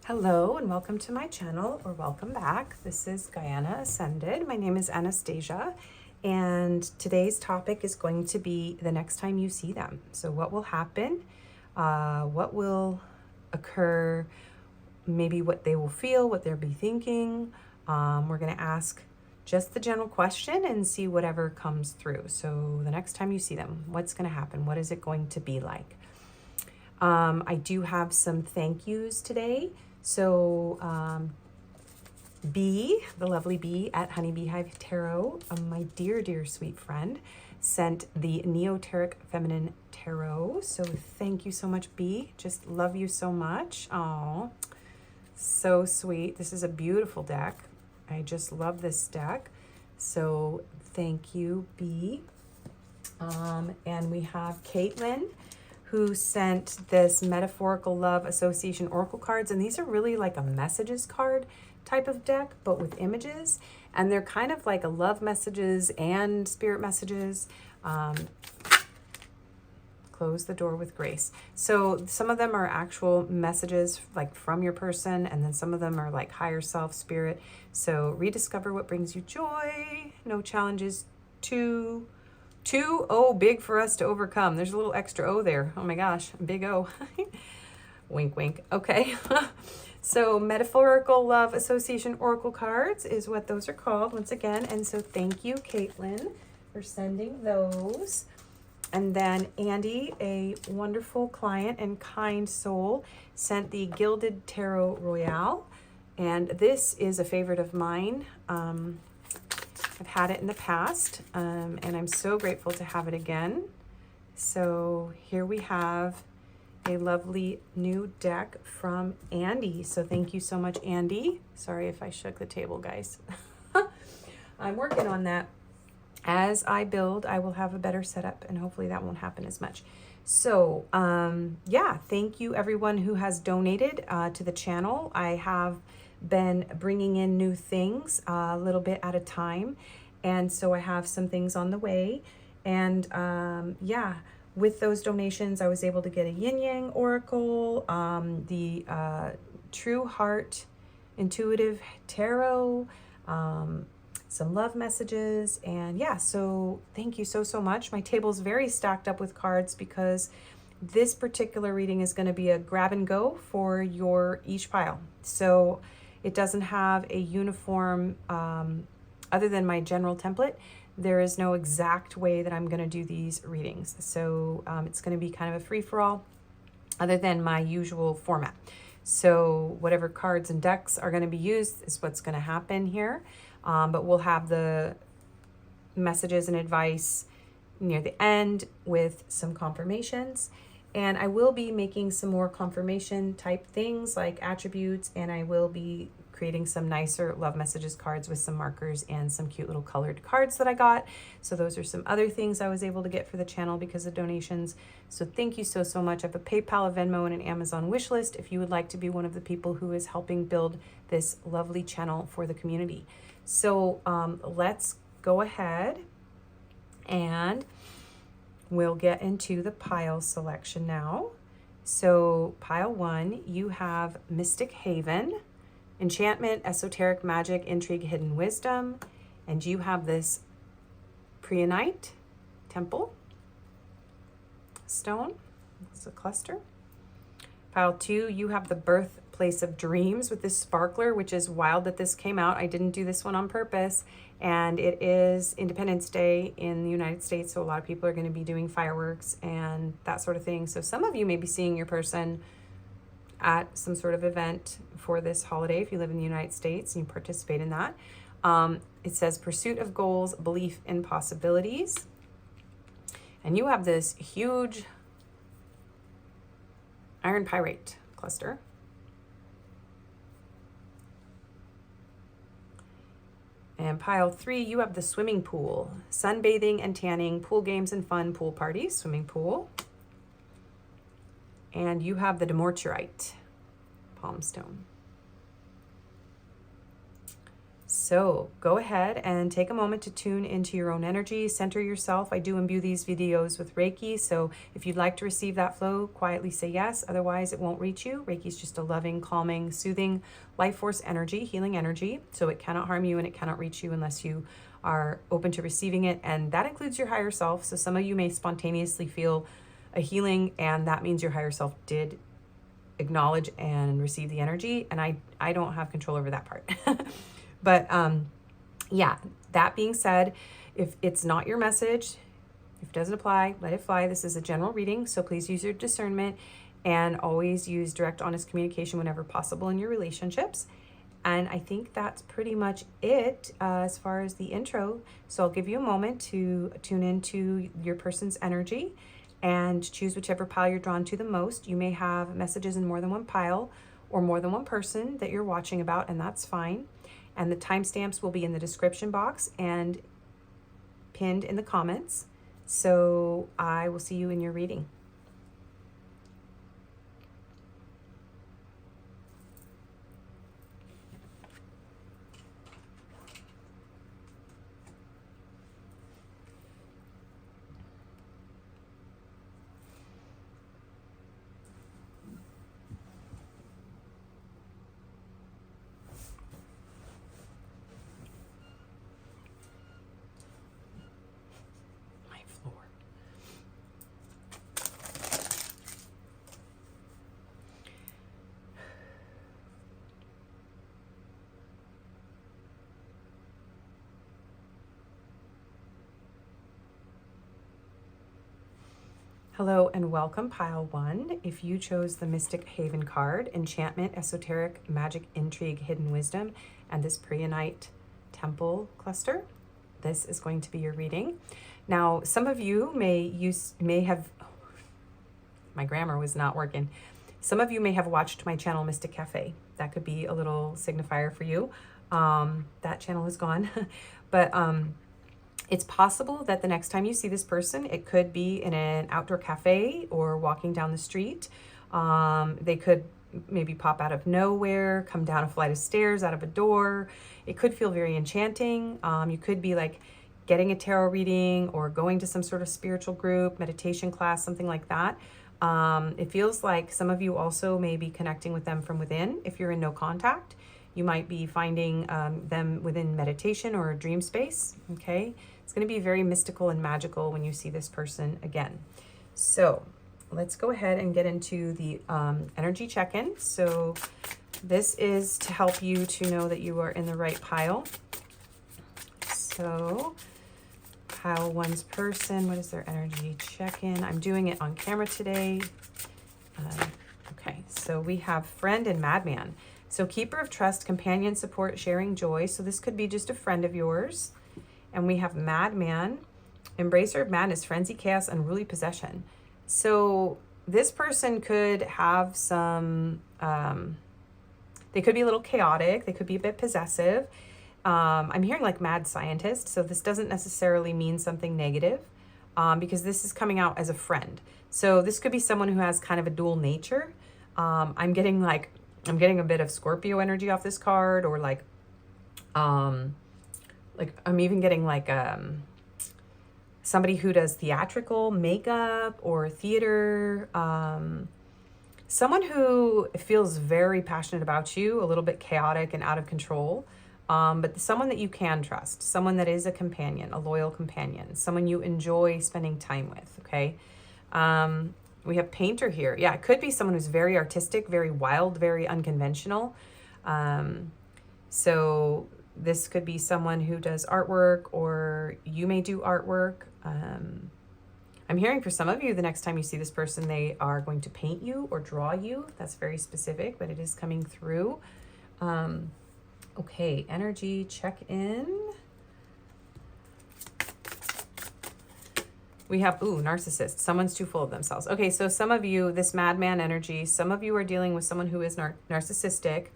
Hello and welcome to my channel, or welcome back. This is Gaiana.ascended. My name is Anastasia, and today's topic is going to be the next time you see them. So what will happen, what will occur, maybe what they will feel, what they'll be thinking. We're going to ask just the general question and see whatever comes through. So the next time you see them, what's going to happen? What is it going to be like? I do have some thank yous today. So B, the lovely B at Honeybee Hive Tarot, my dear, dear sweet friend, sent the Neoteric Feminine Tarot. So thank you so much, B. Just love you so much. Oh, so sweet. This is a beautiful deck. I just love this deck. So thank you, B. And we have Caitlin, who sent this Metaphorical Love Association Oracle cards. And these are really like a messages card type of deck, but with images. And they're kind of like a love messages and spirit messages. Close the door with grace. So some of them are actual messages like from your person, and then some of them are like higher self, spirit. So rediscover what brings you joy. No challenges too big for us to overcome. There's a little extra O there. Oh my gosh, big O. Wink, wink. Okay. So Metaphorical Love Association Oracle cards is what those are called once again. And so thank you, Caitlin, for sending those. And then Andy, a wonderful client and kind soul, sent the Gilded Tarot Royale. And this is a favorite of mine. I've had it in the past, and I'm so grateful to have it again. So here we have a lovely new deck from Andy. So thank you so much, Andy. Sorry if I shook the table, guys. I'm working on that. As I build, I will have a better setup, and hopefully that won't happen as much. So yeah, thank you everyone who has donated to the channel. I have been bringing in new things a little bit at a time, and so I have some things on the way. And yeah, with those donations I was able to get a yin yang oracle, the True Heart Intuitive Tarot, some love messages, and yeah, so thank you so much. My table's very stacked up with cards because this particular reading is going to be a grab and go for each pile. So it doesn't have a uniform, other than my general template, there is no exact way that I'm going to do these readings. So it's going to be kind of a free-for-all other than my usual format. So whatever cards and decks are going to be used is what's going to happen here. But we'll have the messages and advice near the end with some confirmations. And I will be making some more confirmation type things like attributes, and I will be creating some nicer love messages cards with some markers and some cute little colored cards that I got. So those are some other things I was able to get for the channel because of donations. So thank you so much. I have a PayPal, a Venmo, and an Amazon wish list if you would like to be one of the people who is helping build this lovely channel for the community. So let's go ahead and we'll get into the pile selection now. So pile 1, you have Mystic Haven, Enchantment, Esoteric Magic, Intrigue, Hidden Wisdom, and you have this Preonite Temple stone. It's a cluster. Pile 2, you have the Birthplace of Dreams with this sparkler, which is wild that this came out. I didn't do this one on purpose. And it is Independence Day in the United States, so a lot of people are going to be doing fireworks and that sort of thing. So some of you may be seeing your person at some sort of event for this holiday if you live in the United States and you participate in that. It says Pursuit of Goals, Belief in Possibilities. And you have this huge Iron Pyrite cluster. And pile 3, you have the Swimming Pool, Sunbathing and Tanning, Pool Games and Fun, Pool Parties, Swimming Pool. And you have the Demorturite Palm Stone. So go ahead and take a moment to tune into your own energy, center yourself. I do imbue these videos with Reiki, so if you'd like to receive that flow, quietly say yes. Otherwise, it won't reach you. Reiki is just a loving, calming, soothing life force energy, healing energy. So it cannot harm you and it cannot reach you unless you are open to receiving it. And that includes your higher self. So some of you may spontaneously feel a healing, and that means your higher self did acknowledge and receive the energy. And I don't have control over that part. But yeah, that being said, if it's not your message, if it doesn't apply, let it fly. This is a general reading, so please use your discernment and always use direct, honest communication whenever possible in your relationships. And I think that's pretty much it as far as the intro. So I'll give you a moment to tune into your person's energy and choose whichever pile you're drawn to the most. You may have messages in more than one pile or more than one person that you're watching about, and that's fine. And the timestamps will be in the description box and pinned in the comments. So I will see you in your reading. Hello and welcome, Pile 1. If you chose the Mystic Haven card, Enchantment, Esoteric, Magic, Intrigue, Hidden Wisdom, and this Prionite Temple cluster, this is going to be your reading. Now, some of you may have, my grammar was not working. Some of you may have watched my channel, Mystic Cafe. That could be a little signifier for you. That channel is gone, but it's possible that the next time you see this person, it could be in an outdoor cafe or walking down the street. They could maybe pop out of nowhere, come down a flight of stairs, out of a door. It could feel very enchanting. You could be like getting a tarot reading or going to some sort of spiritual group, meditation class, something like that. It feels like some of you also may be connecting with them from within. If you're in no contact, you might be finding them within meditation or a dream space, okay? It's going to be very mystical and magical when you see this person again. So let's go ahead and get into the energy check-in. So this is to help you to know that you are in the right pile. So pile 1's person, what is their energy check-in? I'm doing it on camera today. Okay, so we have friend and madman. So keeper of trust, companion, support, sharing joy. So this could be just a friend of yours. And we have madman, embracer of madness, frenzy, chaos, unruly possession. So this person could have some, they could be a little chaotic. They could be a bit possessive. I'm hearing like mad scientist. So this doesn't necessarily mean something negative because this is coming out as a friend. So this could be someone who has kind of a dual nature. I'm getting a bit of Scorpio energy off this card, or like I'm even getting like somebody who does theatrical makeup or theater, someone who feels very passionate about you, a little bit chaotic and out of control, but someone that you can trust, someone that is a companion, a loyal companion, someone you enjoy spending time with, okay? We have painter here. Yeah, it could be someone who's very artistic, very wild, very unconventional. So this could be someone who does artwork, or you may do artwork. I'm hearing for some of you, the next time you see this person, they are going to paint you or draw you. That's very specific, but it is coming through. Okay, energy check-in. We have, narcissist. Someone's too full of themselves. Okay, so some of you, this madman energy, some of you are dealing with someone who is narcissistic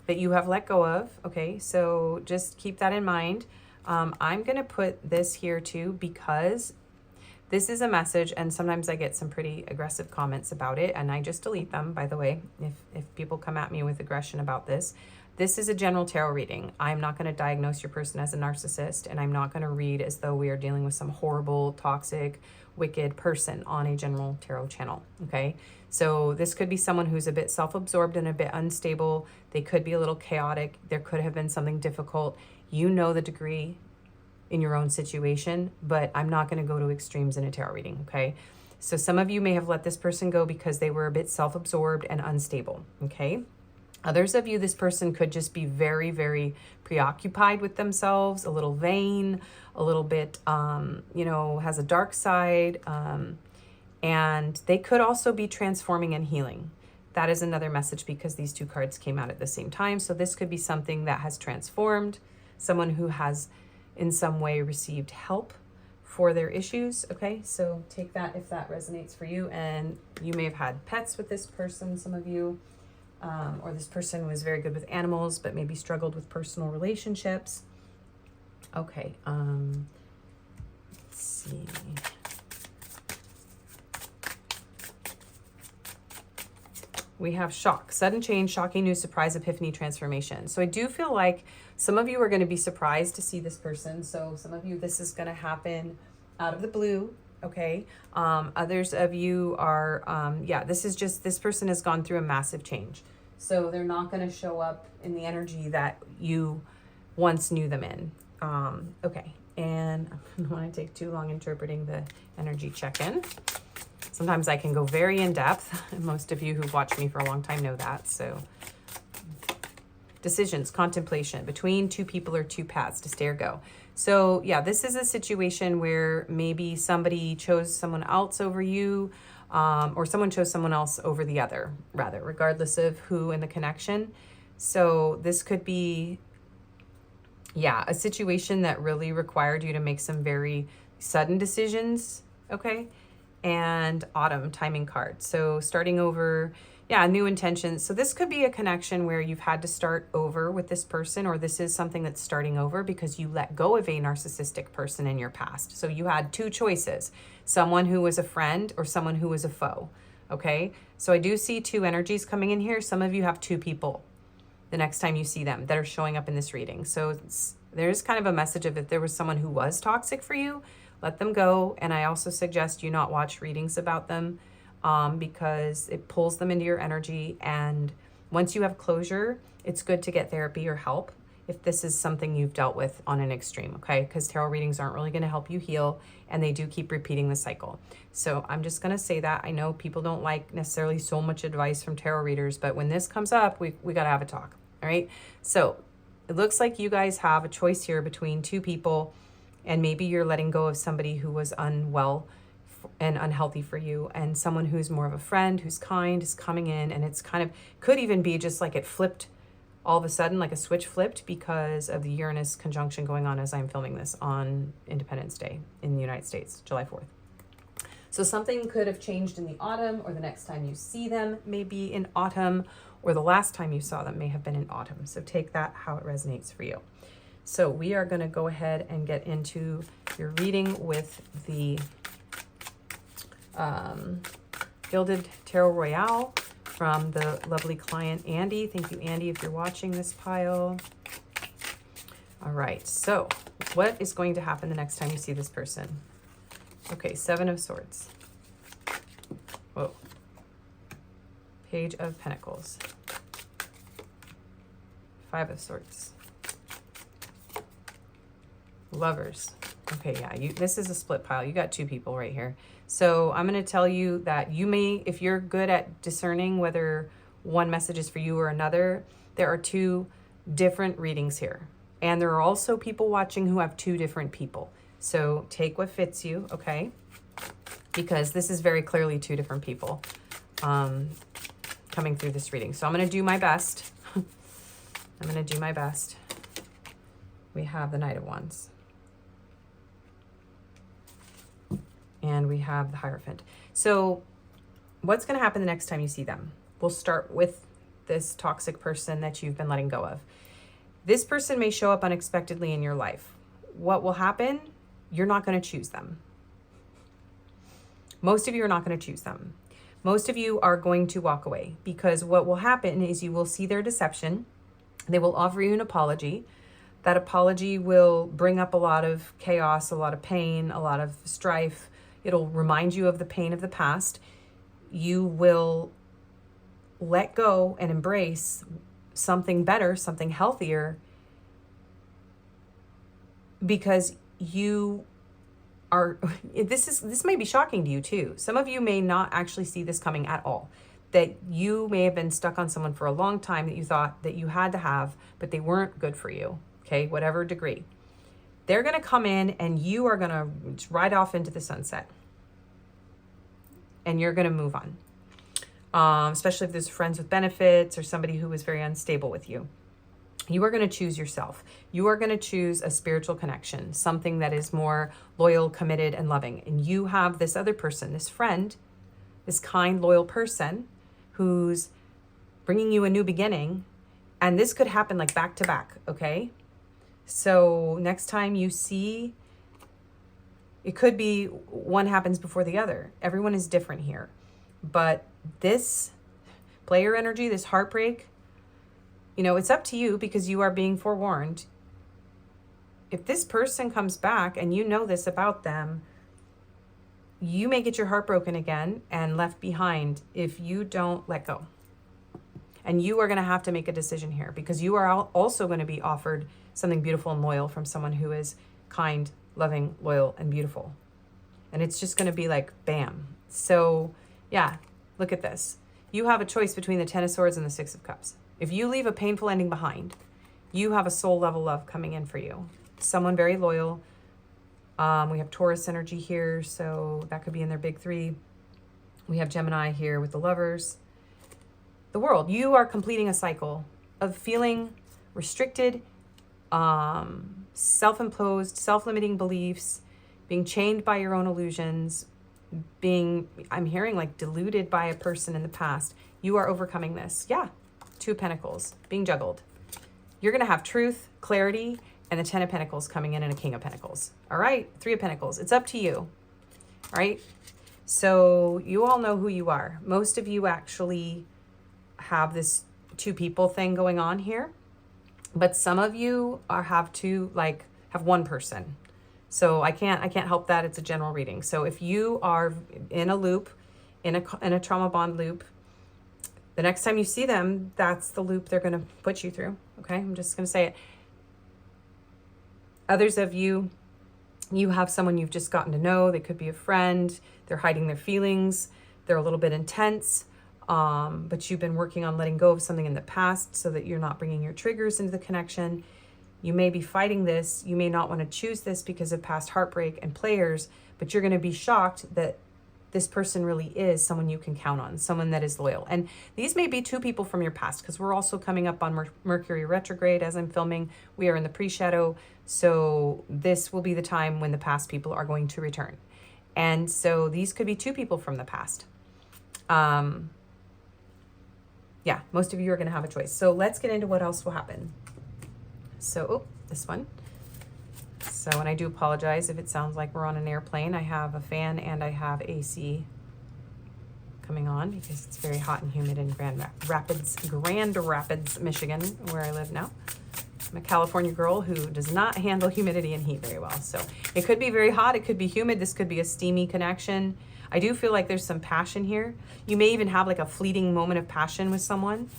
that you have let go of. Okay, so just keep that in mind. I'm going to put this here too because this is a message, and sometimes I get some pretty aggressive comments about it, and I just delete them, by the way, if people come at me with aggression about this. This is a general tarot reading. I'm not going to diagnose your person as a narcissist, and I'm not going to read as though we are dealing with some horrible, toxic, wicked person on a general tarot channel, okay? So this could be someone who's a bit self-absorbed and a bit unstable. They could be a little chaotic. There could have been something difficult. You know the degree in your own situation, but I'm not going to go to extremes in a tarot reading, okay? So some of you may have let this person go because they were a bit self-absorbed and unstable, okay? Others of you, this person could just be very, very preoccupied with themselves, a little vain, a little bit, has a dark side, and they could also be transforming and healing. That is another message because these two cards came out at the same time. So this could be something that has transformed, someone who has in some way received help for their issues, okay? So take that if that resonates for you. And you may have had pets with this person, some of you. Or this person was very good with animals, but maybe struggled with personal relationships. Okay, let's see. We have shock, sudden change, shocking news, surprise, epiphany, transformation. So I do feel like some of you are going to be surprised to see this person. So some of you, this is going to happen out of the blue. Okay. Others of you are, this person has gone through a massive change. So they're not going to show up in the energy that you once knew them in. Okay. And I don't want to take too long interpreting the energy check-in. Sometimes I can go very in depth. Most of you who've watched me for a long time know that. So decisions, contemplation between two people or two paths to stay or go. So yeah, this is a situation where maybe somebody chose someone else over you, or someone chose someone else over the other, rather, regardless of who in the connection. So this could be, a situation that really required you to make some very sudden decisions, okay? And autumn timing card. So starting over, new intentions. So this could be a connection where you've had to start over with this person, or this is something that's starting over because you let go of a narcissistic person in your past. So you had two choices, someone who was a friend or someone who was a foe, okay? So I do see two energies coming in here. Some of you have two people the next time you see them that are showing up in this reading. So there's kind of a message of if there was someone who was toxic for you, let them go. And I also suggest you not watch readings about them because it pulls them into your energy. And once you have closure, it's good to get therapy or help if this is something you've dealt with on an extreme, okay? Because tarot readings aren't really going to help you heal, and they do keep repeating the cycle. So I'm just going to say that. I know people don't like necessarily so much advice from tarot readers, but when this comes up, we got to have a talk, all right? So it looks like you guys have a choice here between two people, and maybe you're letting go of somebody who was unwell and unhealthy for you, and someone who's more of a friend, who's kind, is coming in, and it's kind of, could even be just like it flipped all of a sudden, like a switch flipped because of the Uranus conjunction going on as I'm filming this on Independence Day in the United States, July 4th. So something could have changed in the autumn, or the next time you see them may be in autumn, or the last time you saw them may have been in autumn. So take that how it resonates for you. So we are going to go ahead and get into your reading with the Gilded Tarot Royale from the lovely client Andy. Thank you, Andy, if you're watching this pile. All right, so what is going to happen the next time you see this person? Okay, Seven of Swords. Whoa. Page of Pentacles. Five of Swords. Lovers. Okay, yeah, this is a split pile. You got two people right here. So I'm going to tell you that you may, if you're good at discerning whether one message is for you or another, there are two different readings here. And there are also people watching who have two different people. So take what fits you, okay? Because this is very clearly two different people coming through this reading. So I'm going to do my best. I'm going to do my best. We have the Knight of Wands. And we have the Hierophant. So what's going to happen the next time you see them? We'll start with this toxic person that you've been letting go of. This person may show up unexpectedly in your life. What will happen? You're not going to choose them. Most of you are not going to choose them. Most of you are going to walk away, because what will happen is you will see their deception They will offer you an apology. That apology will bring up a lot of chaos, a lot of pain, a lot of strife. It'll remind you of the pain of the past. You will let go and embrace something better, something healthier, because you are, this may be shocking to you too. Some of you may not actually see this coming at all. That you may have been stuck on someone for a long time that you thought that you had to have, but they weren't good for you, okay, whatever degree. They're going to come in and you are going to ride off into the sunset. And you're going to move on. Especially if there's friends with benefits or somebody who was very unstable with you. You are going to choose yourself. You are going to choose a spiritual connection, something that is more loyal, committed, and loving. And you have this other person, this friend, this kind, loyal person who's bringing you a new beginning. And this could happen like back to back, okay? So next time you see, it could be one happens before the other. Everyone is different here. But this player energy, this heartbreak, you know, it's up to you because you are being forewarned. If this person comes back and you know this about them, you may get your heart broken again and left behind if you don't let go. And you are going to have to make a decision here because you are also going to be offered something beautiful and loyal from someone who is kind, loving, loyal, and beautiful. And it's just going to be like, bam. So yeah, look at this. You have a choice between the 10 of Swords and the 6 of Cups. If you leave a painful ending behind, you have a soul level love coming in for you. Someone very loyal. We have Taurus energy here, so that could be in their big 3. We have Gemini here with the Lovers. The World. You are completing a cycle of feeling restricted, self-imposed, self-limiting beliefs, being chained by your own illusions, being, I'm hearing like deluded by a person in the past. You are overcoming this. Yeah. 2 of Pentacles being juggled. You're going to have truth, clarity, and the 10 of Pentacles coming in and a King of Pentacles. All right. 3 of Pentacles. It's up to you. All right. So you all know who you are. Most of you actually have this 2 people thing going on here, but some of you have one person. So I can't help that. It's a general reading. So if you are in a loop, in a trauma bond loop, the next time you see them, that's the loop they're going to put you through. Okay. I'm just going to say it. Others of you, you have someone you've just gotten to know. They could be a friend. They're hiding their feelings. They're a little bit intense. But you've been working on letting go of something in the past so that you're not bringing your triggers into the connection. You may be fighting this. You may not want to choose this because of past heartbreak and players, but you're going to be shocked that this person really is someone you can count on, someone that is loyal. And these may be 2 people from your past because we're also coming up on Mercury retrograde as I'm filming. We are in the pre-shadow. So this will be the time when the past people are going to return. And so these could be 2 people from the past. Yeah, most of you are going to have a choice. So let's get into what else will happen. So, this one. So, and I do apologize if it sounds like we're on an airplane. I have a fan and I have AC coming on because it's very hot and humid in Grand Rapids, Michigan, where I live now. I'm a California girl who does not handle humidity and heat very well. So it could be very hot. It could be humid. This could be a steamy connection. I do feel like there's some passion here. You may even have like a fleeting moment of passion with someone.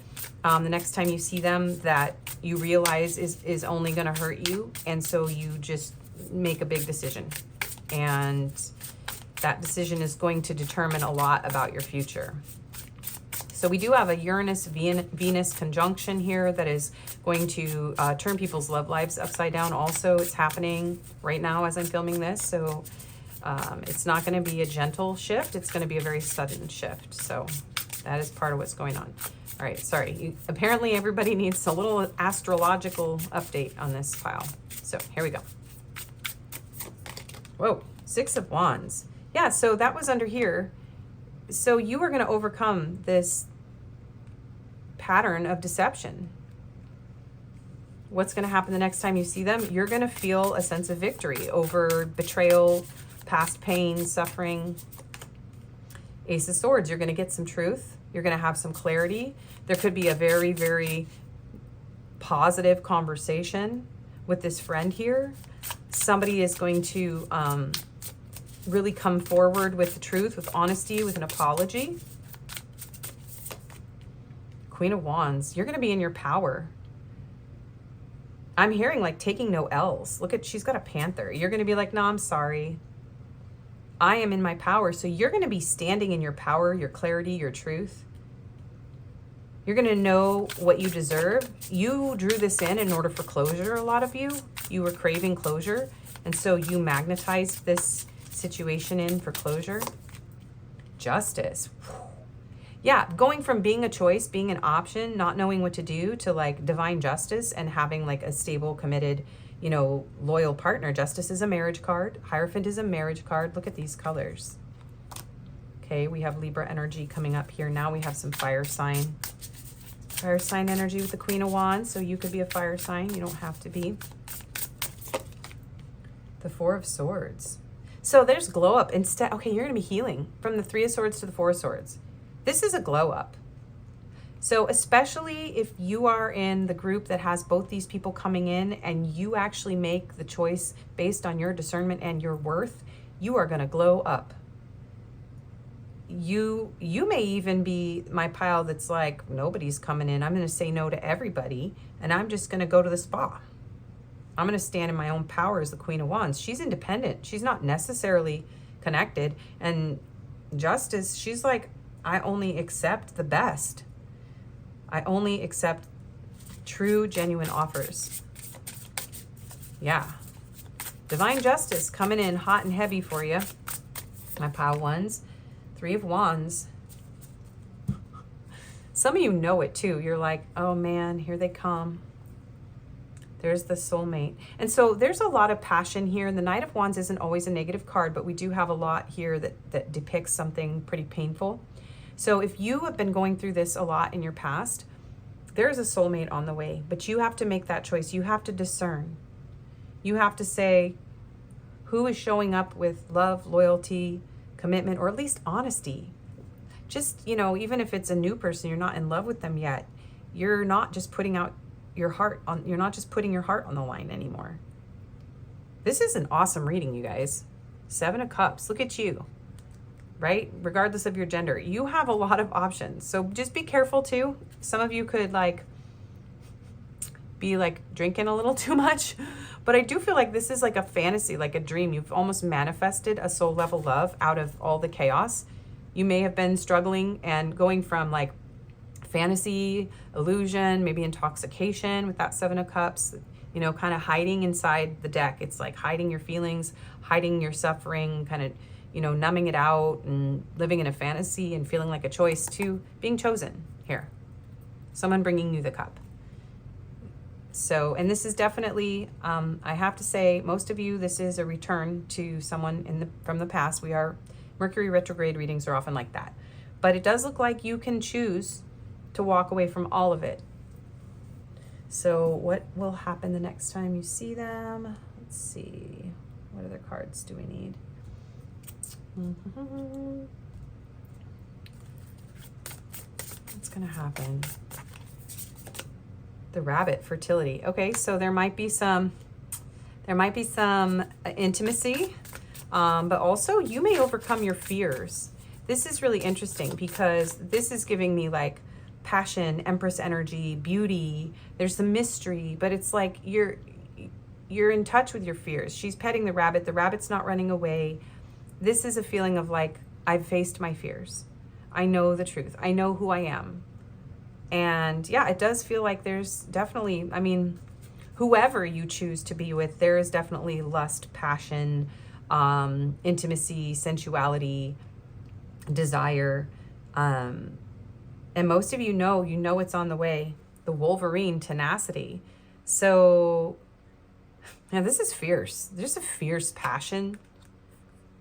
The next time you see them that you realize is only going to hurt you. And so you just make a big decision. And that decision is going to determine a lot about your future. So we do have a Uranus-Venus conjunction here that is going to turn people's love lives upside down. Also, it's happening right now as I'm filming this. So it's not going to be a gentle shift. It's going to be a very sudden shift. So that is part of what's going on. All right, sorry. Apparently everybody needs a little astrological update on this file. So here we go. Whoa, 6 of Wands. Yeah, so that was under here. So you are going to overcome this pattern of deception. What's going to happen the next time you see them? You're going to feel a sense of victory over betrayal, past pain, suffering. Ace of Swords, you're going to get some truth. You're going to have some clarity. There could be a very, very positive conversation with this friend here. Somebody is going to really come forward with the truth, with honesty, with an apology. Queen of Wands, you're going to be in your power. I'm hearing like taking no L's. Look at, she's got a panther. You're going to be like, no, I'm sorry. I am in my power. So you're going to be standing in your power, your clarity, your truth. You're going to know what you deserve. You drew this in order for closure, a lot of you. You were craving closure. And so you magnetized this situation in for closure. Justice. Yeah, going from being a choice, being an option, not knowing what to do, to like divine justice and having like a stable, committed, you know, loyal partner. Justice is a marriage card. Hierophant is a marriage card. Look at these colors. Okay, we have Libra energy coming up here. Now we have some fire sign. Fire sign energy with the Queen of Wands. So you could be a fire sign. You don't have to be. The Four of Swords. So there's glow up. Instead, okay, you're going to be healing from the Three of Swords to the Four of Swords. This is a glow up. So especially if you are in the group that has both these people coming in and you actually make the choice based on your discernment and your worth, you are going to glow up. You may even be my pile that's like, nobody's coming in. I'm going to say no to everybody and I'm just going to go to the spa. I'm going to stand in my own power as the Queen of Wands. She's independent. She's not necessarily connected. And Justice, she's like, I only accept the best. I only accept true, genuine offers. Yeah. Divine Justice coming in hot and heavy for you. My pile ones. Three of Wands. Some of you know it too. You're like, oh man, here they come. There's the soulmate. And so there's a lot of passion here. And the Knight of Wands isn't always a negative card, but we do have a lot here that depicts something pretty painful. So if you have been going through this a lot in your past, there's a soulmate on the way, but you have to make that choice. You have to discern. You have to say who is showing up with love, loyalty, commitment, or at least honesty. Just, you know, even if it's a new person, you're not in love with them yet. You're not just putting out your heart on, you're not just putting your heart on the line anymore. This is an awesome reading, you guys. Seven of Cups. Look at you. Right? Regardless of your gender, you have a lot of options. So just be careful too. Some of you could like be like drinking a little too much, but I do feel like this is like a fantasy, like a dream. You've almost manifested a soul level love out of all the chaos. You may have been struggling and going from like fantasy, illusion, maybe intoxication with that Seven of Cups, you know, kind of hiding inside the deck. It's like hiding your feelings, hiding your suffering, kind of, you know, numbing it out and living in a fantasy and feeling like a choice, to being chosen here. Someone bringing you the cup. So, and this is definitely, I have to say, most of you, this is a return to someone from the past. Mercury retrograde readings are often like that. But it does look like you can choose to walk away from all of it. So what will happen the next time you see them? Let's see. What other cards do we need? What's going to happen? The Rabbit, fertility. Okay, so there might be some intimacy, but also you may overcome your fears. This is really interesting because this is giving me like passion, Empress energy, beauty. There's some mystery, but it's like you're in touch with your fears. She's petting the rabbit. The rabbit's not running away. This is a feeling of like, I've faced my fears. I know the truth. I know who I am. And yeah, it does feel like there's definitely, I mean, whoever you choose to be with, there is definitely lust, passion, intimacy, sensuality, desire. And most of you know it's on the way. The Wolverine, tenacity. So, yeah, this is fierce. There's a fierce passion.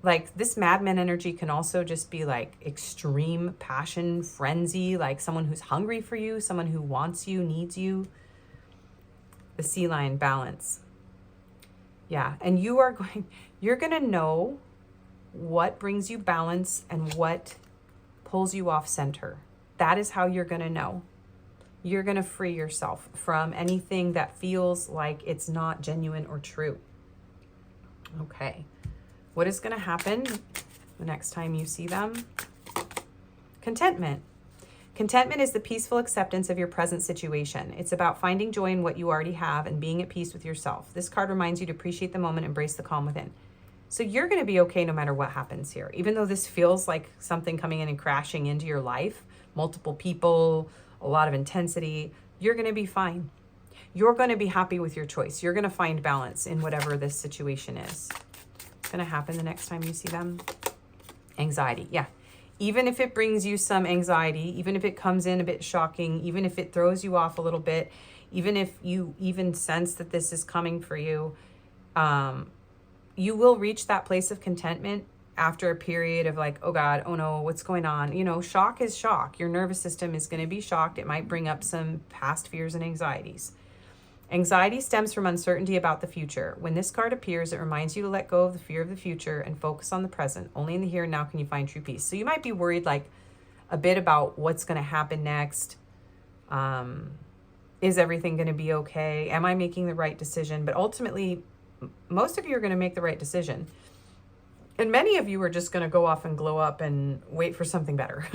Like this madman energy can also just be like extreme passion, frenzy, like someone who's hungry for you, someone who wants you, needs you. The sea lion, balance. Yeah, and you're going to know what brings you balance and what pulls you off center. That is how you're going to know. you're going to free yourself from anything that feels like it's not genuine or true. Okay. What is going to happen the next time you see them? Contentment. Contentment is the peaceful acceptance of your present situation. It's about finding joy in what you already have and being at peace with yourself. This card reminds you to appreciate the moment, embrace the calm within. So you're going to be okay no matter what happens here. Even though this feels like something coming in and crashing into your life, multiple people, a lot of intensity, you're going to be fine. You're going to be happy with your choice. You're going to find balance in whatever this situation is. It's going to happen the next time you see them. Anxiety. Yeah. Even if it brings you some anxiety, even if it comes in a bit shocking, even if it throws you off a little bit, even if you even sense that this is coming for you, you will reach that place of contentment after a period of like, oh God, oh no, what's going on? You know, shock is shock. Your nervous system is going to be shocked. It might bring up some past fears and anxieties. Anxiety stems from uncertainty about the future. When this card appears, it reminds you to let go of the fear of the future and focus on the present. Only in the here and now can you find true peace. So you might be worried like a bit about what's going to happen next. Is everything going to be okay? Am I making the right decision? But ultimately, most of you are going to make the right decision. And many of you are just going to go off and glow up and wait for something better.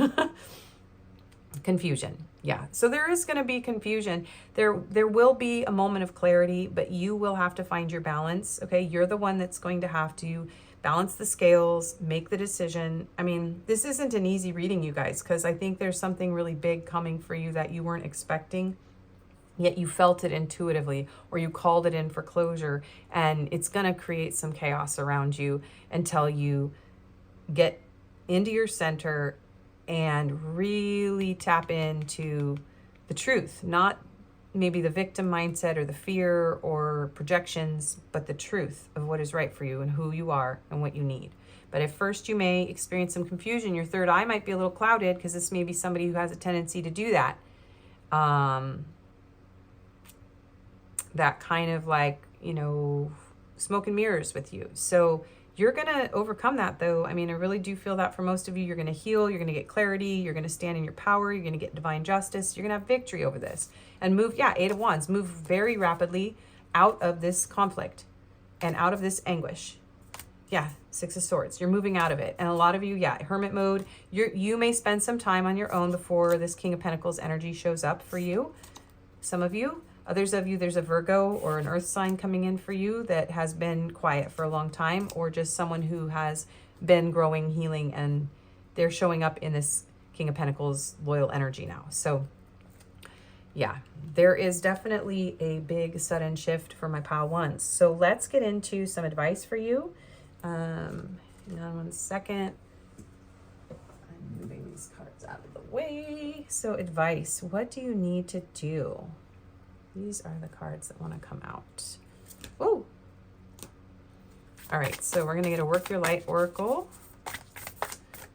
Confusion. Yeah. So there is going to be confusion. There will be a moment of clarity, but you will have to find your balance. Okay. You're the one that's going to have to balance the scales, make the decision. I mean, this isn't an easy reading, you guys, because I think there's something really big coming for you that you weren't expecting, yet you felt it intuitively, or you called it in for closure, and it's going to create some chaos around you until you get into your center and really tap into the truth, not maybe the victim mindset or the fear or projections, but the truth of what is right for you and who you are and what you need. But at first you may experience some confusion. Your third eye might be a little clouded because this may be somebody who has a tendency to do that. That kind of like, you know, smoke and mirrors with you. So you're going to overcome that though. I mean, I really do feel that for most of you, you're going to heal, you're going to get clarity, you're going to stand in your power, you're going to get divine justice, you're going to have victory over this and move, yeah, 8 of Wands, move very rapidly out of this conflict and out of this anguish. Yeah, 6 of Swords, you're moving out of it. And a lot of you, yeah, hermit mode, you may spend some time on your own before this King of Pentacles energy shows up for you. Some of you. Others of you, there's a Virgo or an earth sign coming in for you that has been quiet for a long time, or just someone who has been growing, healing, and they're showing up in this King of Pentacles loyal energy now. So yeah, there is definitely a big sudden shift for my pile ones. So let's get into some advice for you. Hang on 1 second. I'm moving these cards out of the way. So advice, what do you need to do? These are the cards that want to come out. Whoa. All right, so we're going to get a Work Your Light Oracle.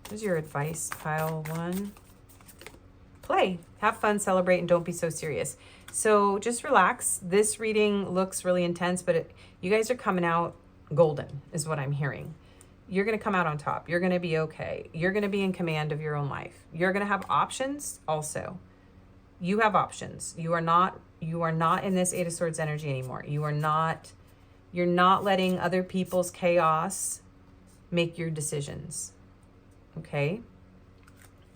Here's your advice, pile 1. Play, have fun, celebrate, and don't be so serious. So just relax. This reading looks really intense, but you guys are coming out golden is what I'm hearing. You're going to come out on top. You're going to be okay. You're going to be in command of your own life. You're going to have options also. You have options. You are not in this 8 of Swords energy anymore. You're not letting other people's chaos make your decisions. Okay?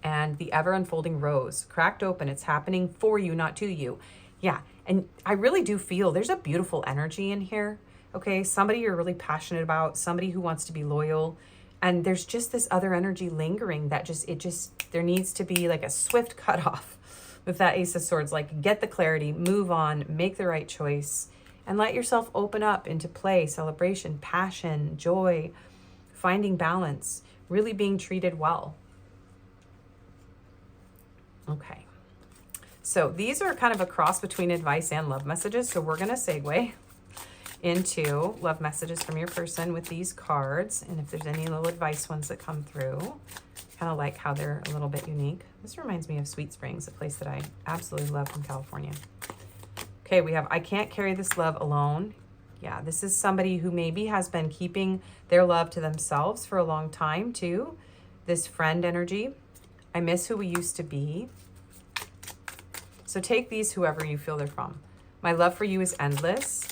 And the ever unfolding rose cracked open. It's happening for you, not to you. Yeah. And I really do feel there's a beautiful energy in here. Okay. Somebody you're really passionate about, somebody who wants to be loyal. And there's just this other energy lingering that there needs to be like a swift cutoff. With that Ace of Swords, like get the clarity, move on, make the right choice, and let yourself open up into play, celebration, passion, joy, finding balance, really being treated well. Okay. So these are kind of a cross between advice and love messages. So we're going to segue into love messages from your person with these cards. And if there's any little advice ones that come through, kind of like how they're a little bit unique. This reminds me of Sweet Springs, a place that I absolutely love from California. Okay, we have I can't carry this love alone. Yeah, this is somebody who maybe has been keeping their love to themselves for a long time too. This friend energy. I miss who we used to be. So take these, whoever you feel they're from. My love for you is endless.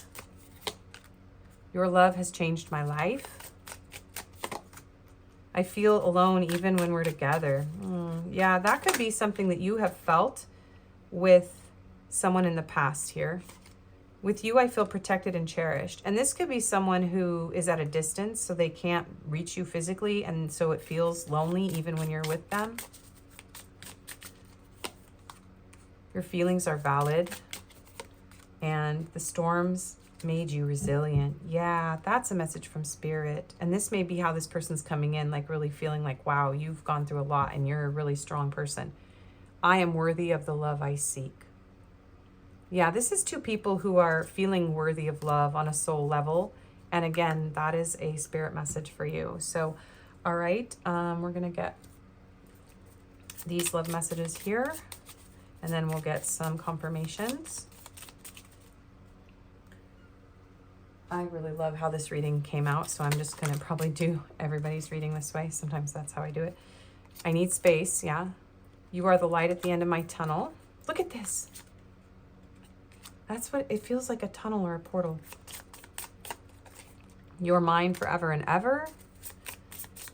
Your love has changed my life. I feel alone even when we're together. Yeah, that could be something that you have felt with someone in the past here. With you, I feel protected and cherished. And this could be someone who is at a distance, so they can't reach you physically, and so it feels lonely even when you're with them. Your feelings are valid, and the storms made you resilient. Yeah, that's a message from Spirit. And this may be how this person's coming in, like really feeling like, wow, you've gone through a lot and you're a really strong person. I am worthy of the love I seek. Yeah, this is two people who are feeling worthy of love on a soul level. And again, that is a Spirit message for you. So, all right, we're going to get these love messages here, and then we'll get some confirmations. I really love how this reading came out, so I'm just going to probably do everybody's reading this way. Sometimes that's how I do it. I need space, yeah. You are the light at the end of my tunnel. Look at this. That's what it feels like, a tunnel or a portal. You're mine forever and ever.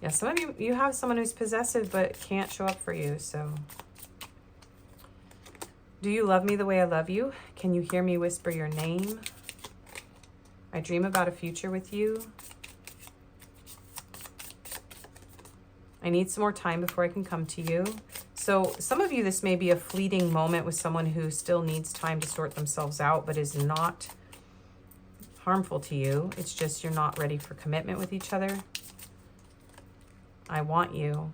Yeah, some of you have someone who's possessive but can't show up for you, so. Do you love me the way I love you? Can you hear me whisper your name? I dream about a future with you. I need some more time before I can come to you. So some of you, this may be a fleeting moment with someone who still needs time to sort themselves out, but is not harmful to you. It's just you're not ready for commitment with each other. I want you.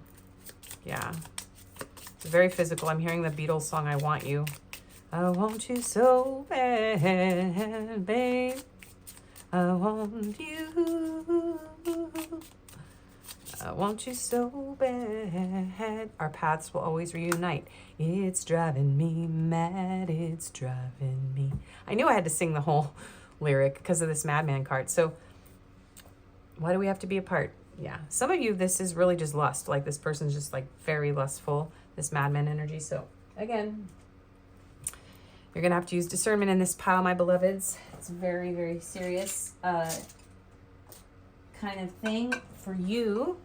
Yeah. It's very physical. I'm hearing the Beatles song, I Want You. I want you so bad, babe. I want you. I want you so bad. Our paths will always reunite. It's driving me mad. It's driving me. I knew I had to sing the whole lyric because of this Madman card. So why do we have to be apart? Yeah. Some of you, this is really just lust. Like this person's just like very lustful, this Madman energy. So again, you're going to have to use discernment in this pile, my beloveds. It's very, very serious kind of thing for you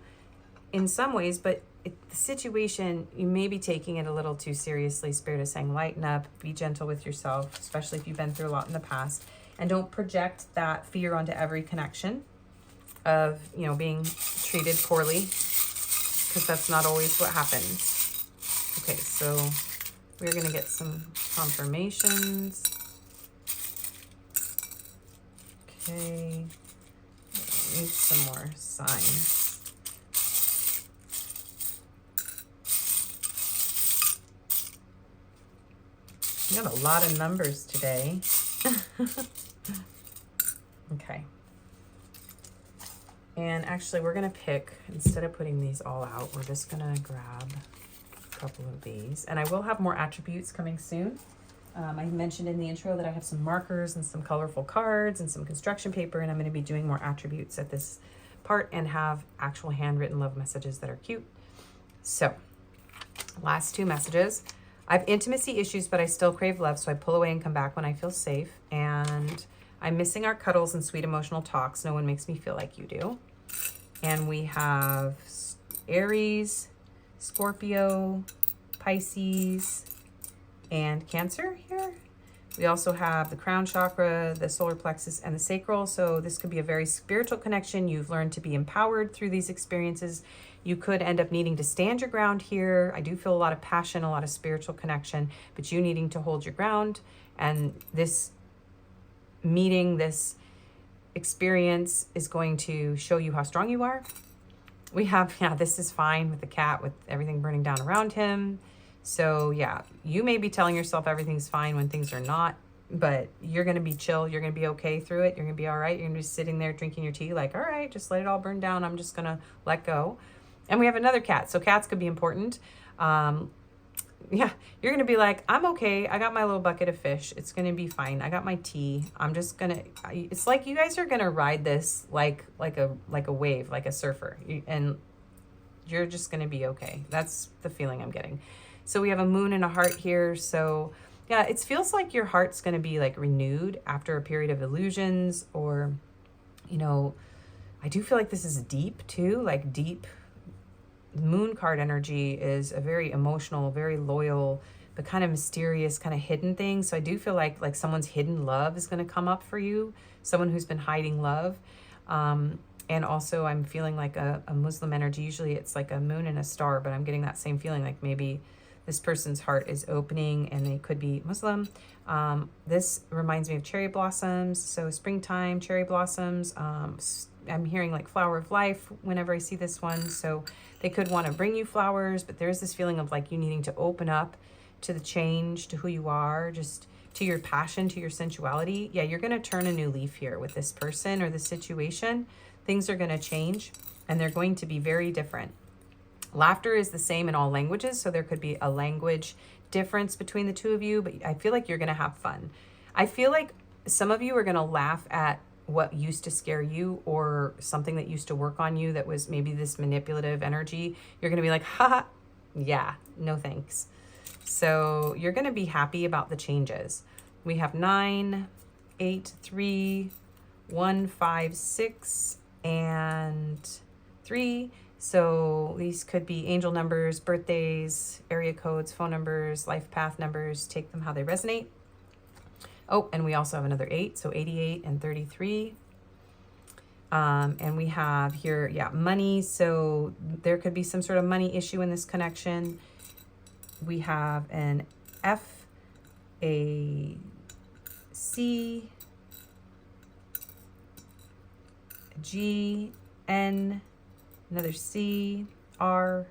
in some ways, but the situation, you may be taking it a little too seriously. Spirit is saying, lighten up, be gentle with yourself, especially if you've been through a lot in the past, and don't project that fear onto every connection of, you know, being treated poorly, because that's not always what happens. Okay, so we're going to get some confirmations. Okay, need some more signs. You got a lot of numbers today. Okay. And actually, we're going to pick, instead of putting these all out, we're just going to grab a couple of these. And I will have more attributes coming soon. I mentioned in the intro that I have some markers and some colorful cards and some construction paper, and I'm going to be doing more attributes at this part and have actual handwritten love messages that are cute. So, last two messages. I have intimacy issues, but I still crave love, so I pull away and come back when I feel safe. And I'm missing our cuddles and sweet emotional talks. No one makes me feel like you do. And we have Aries, Scorpio, Pisces, and Cancer here. We also have the crown chakra, the solar plexus, and the sacral. So this could be a very spiritual connection. You've learned to be empowered through these experiences. You could end up needing to stand your ground here. I do feel a lot of passion, a lot of spiritual connection, but you needing to hold your ground. And this meeting, this experience is going to show you how strong you are. We have, yeah, this is fine with the cat, with everything burning down around him. So yeah, you may be telling yourself everything's fine when things are not, but you're going to be chill. You're going to be okay through it. You're going to be all right. You're going to be sitting there drinking your tea like, all right, just let it all burn down. I'm just going to let go. And we have another cat. So cats could be important. Yeah, you're going to be like, I'm okay. I got my little bucket of fish. It's going to be fine. I got my tea. I'm just going to, it's like you guys are going to ride this like a wave, like a surfer. And you're just going to be okay. That's the feeling I'm getting. So we have a moon and a heart here. So Yeah, it feels like your heart's going to be like renewed after a period of illusions, or, you know, I do feel like this is deep too, like deep. Moon card energy is a very emotional, very loyal, but kind of mysterious, kind of hidden thing. So I do feel like someone's hidden love is going to come up for you, someone who's been hiding love. And also I'm feeling like a Muslim energy. Usually it's like a moon and a star, but I'm getting that same feeling, like maybe this person's heart is opening and they could be Muslim. This reminds me of cherry blossoms. So springtime, cherry blossoms. I'm hearing like flower of life whenever I see this one. So they could want to bring you flowers, but there's this feeling of like you needing to open up to the change, to who you are, just to your passion, to your sensuality. Yeah, you're going to turn a new leaf here with this person or this situation. Things are going to change and they're going to be very different. Laughter is the same in all languages, so there could be a language difference between the two of you, but I feel like you're going to have fun. I feel like some of you are going to laugh at what used to scare you, or something that used to work on you that was maybe this manipulative energy. You're going to be like, haha, yeah, no thanks. So you're going to be happy about the changes. We have 9, 8, 3, 1, 5, 6, and 3. So these could be angel numbers, birthdays, area codes, phone numbers, life path numbers. Take them how they resonate. Oh, and we also have another 8, so 88 and 33. And we have here, yeah, money. So there could be some sort of money issue in this connection. We have an F, a C, a G, N, another C, R,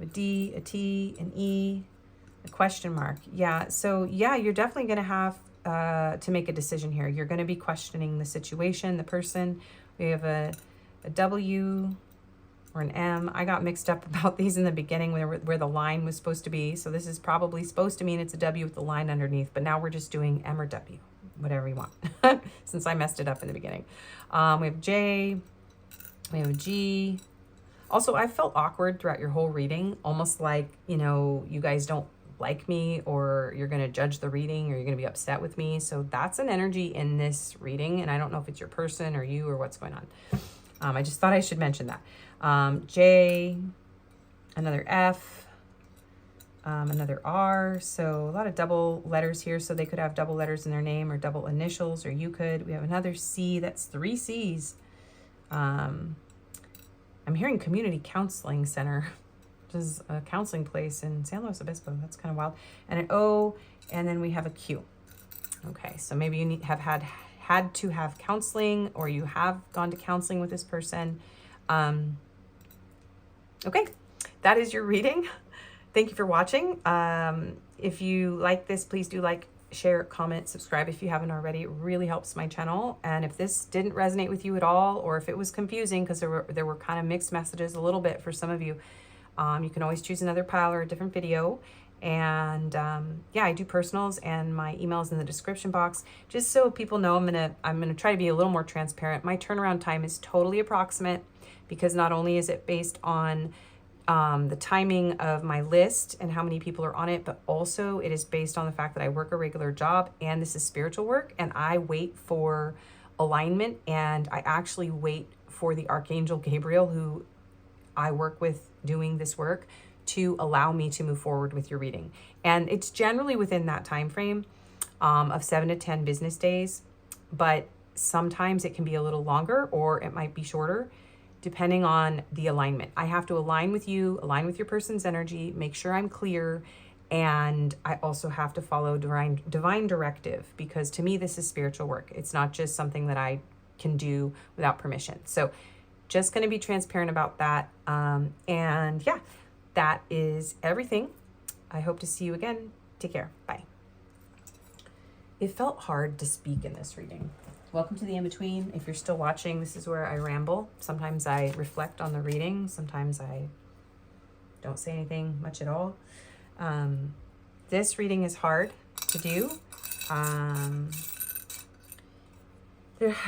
a D, a T, an E, a question mark. Yeah, so yeah, you're definitely going to have to make a decision here. You're going to be questioning the situation, the person. We have a W or an M. I got mixed up about these in the beginning where the line was supposed to be. So this is probably supposed to mean it's a W with the line underneath, but now we're just doing M or W, whatever you want, since I messed it up in the beginning. We have J, we have G. Also, I felt awkward throughout your whole reading, almost like, you know, you guys don't like me, or you're going to judge the reading, or you're going to be upset with me. So that's an energy in this reading, and I don't know if it's your person or you or what's going on. I just thought I should mention that. J, another F, another R. So a lot of double letters here. So they could have double letters in their name or double initials, or you could. We have another C. That's 3 C's. I'm hearing community counseling center, which is a counseling place in San Luis Obispo. That's kind of wild. And an O, and then we have a Q. Okay, so maybe you have had to have counseling, or you have gone to counseling with this person. Okay, that is your reading. Thank you for watching. If you like this, please do like, share, comment, subscribe if you haven't already. It really helps my channel. And if this didn't resonate with you at all, or if it was confusing, because there were kind of mixed messages a little bit for some of you, you can always choose another pile or a different video. And yeah, I do personals, and my email is in the description box. Just so people know, I'm gonna try to be a little more transparent. My turnaround time is totally approximate, because not only is it based on the timing of my list and how many people are on it, but also it is based on the fact that I work a regular job, and this is spiritual work, and I wait for alignment, and I actually wait for the Archangel Gabriel, who I work with doing this work, to allow me to move forward with your reading. And it's generally within that time frame of 7 to 10 business days, but sometimes it can be a little longer, or it might be shorter, depending on the alignment. I have to align with you, align with your person's energy, make sure I'm clear, and I also have to follow divine directive, because to me, this is spiritual work. It's not just something that I can do without permission. So just going to be transparent about that. And yeah, that is everything. I hope to see you again. Take care. Bye. It felt hard to speak in this reading. Welcome to the in-between. If you're still watching, this is where I ramble. Sometimes I reflect on the reading. Sometimes I don't say anything much at all. This reading is hard to do. I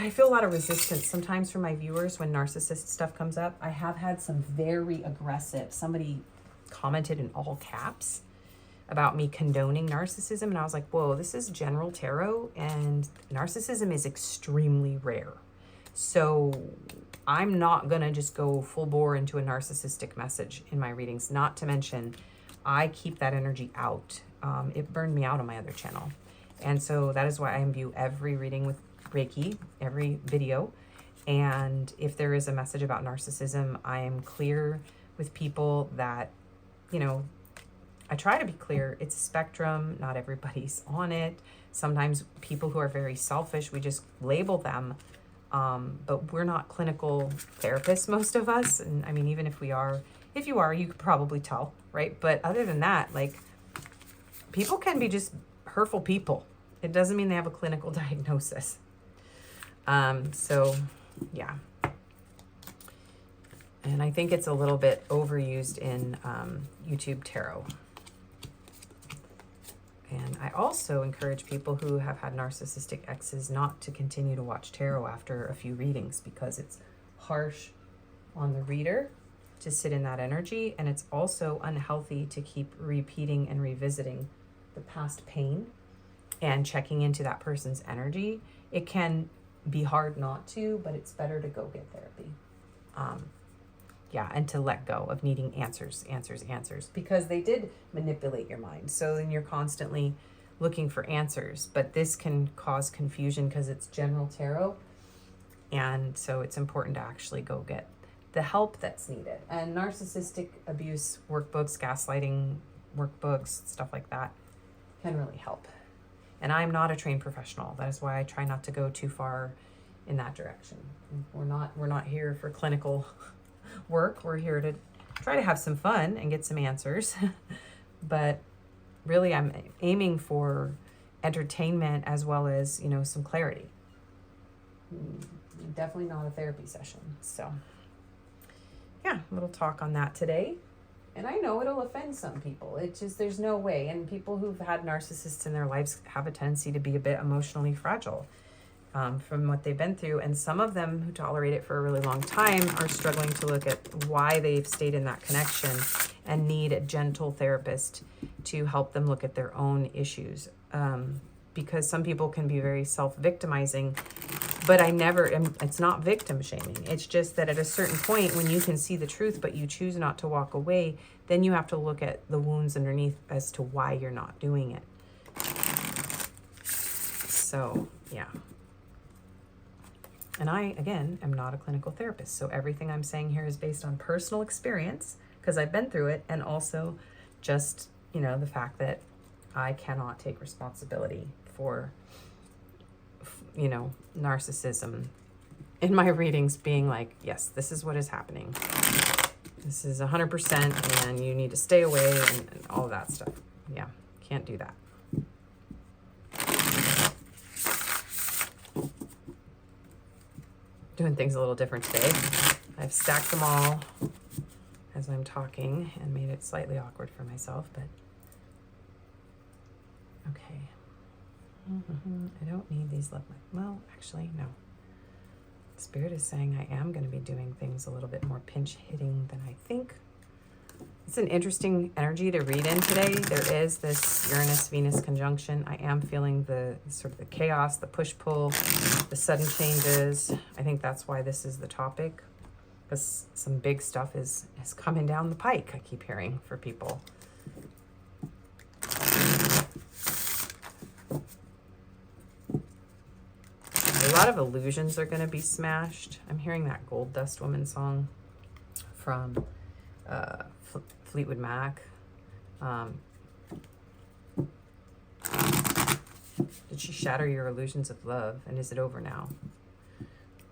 feel a lot of resistance sometimes from my viewers when narcissist stuff comes up. I have had some very aggressive, somebody commented in all caps, about me condoning narcissism. And I was like, whoa, this is general tarot, and narcissism is extremely rare. So I'm not going to just go full bore into a narcissistic message in my readings. Not to mention, I keep that energy out. It burned me out on my other channel. And so that is why I imbue every reading with Reiki, every video. And if there is a message about narcissism, I am clear with people that, you know, I try to be clear. It's a spectrum. Not everybody's on it. Sometimes people who are very selfish, we just label them. But we're not clinical therapists, most of us. And I mean, even if we are, if you are, you could probably tell, right? But other than that, like, people can be just hurtful people. It doesn't mean they have a clinical diagnosis. So yeah. And I think it's a little bit overused in YouTube tarot. And I also encourage people who have had narcissistic exes not to continue to watch tarot after a few readings, because it's harsh on the reader to sit in that energy. And it's also unhealthy to keep repeating and revisiting the past pain and checking into that person's energy. It can be hard not to, but it's better to go get therapy. Yeah, and to let go of needing answers, because they did manipulate your mind. So then you're constantly looking for answers, but this can cause confusion because it's general tarot. And so it's important to actually go get the help that's needed. And narcissistic abuse workbooks, gaslighting workbooks, stuff like that can really help. And I'm not a trained professional. That is why I try not to go too far in that direction. We're not here for clinical work. We're here to try to have some fun and get some answers. But really, I'm aiming for entertainment as well as, you know, some clarity. Definitely not a therapy session. So yeah, a little talk on that today. And I know it'll offend some people. It's just, there's no way. And people who've had narcissists in their lives have a tendency to be a bit emotionally fragile from what they've been through. And some of them who tolerate it for a really long time are struggling to look at why they've stayed in that connection and need a gentle therapist to help them look at their own issues. Because some people can be very self-victimizing, but it's not victim shaming. It's just that at a certain point when you can see the truth, but you choose not to walk away, then you have to look at the wounds underneath as to why you're not doing it. So, yeah. And I, again, am not a clinical therapist. So everything I'm saying here is based on personal experience because I've been through it. And also just, you know, the fact that I cannot take responsibility for, you know, narcissism in my readings being like, yes, this is what is happening. This is 100% and you need to stay away and all of that stuff. Yeah, can't do that. Doing things a little different today. I've stacked them all as I'm talking and made it slightly awkward for myself, but okay. I don't need these left. Well, actually, no. Spirit is saying I am going to be doing things a little bit more pinch hitting than I think. It's an interesting energy to read in today. There is this Uranus-Venus conjunction. I am feeling the sort of the chaos, the push-pull, the sudden changes. I think that's why this is the topic, because some big stuff is coming down the pike, I keep hearing, for people. A lot of illusions are going to be smashed. I'm hearing that Gold Dust Woman song from Fleetwood Mac. Did she shatter your illusions of love? And is it over now?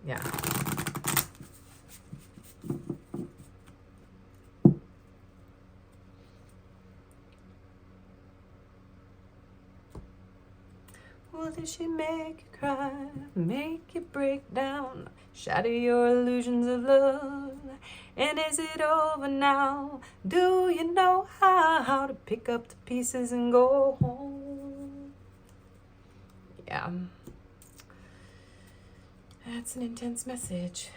Yeah. Well, did she make you cry, make you break down, shatter your illusions of love? And is it over now? Do you know how to pick up the pieces and go home? Yeah. That's an intense message.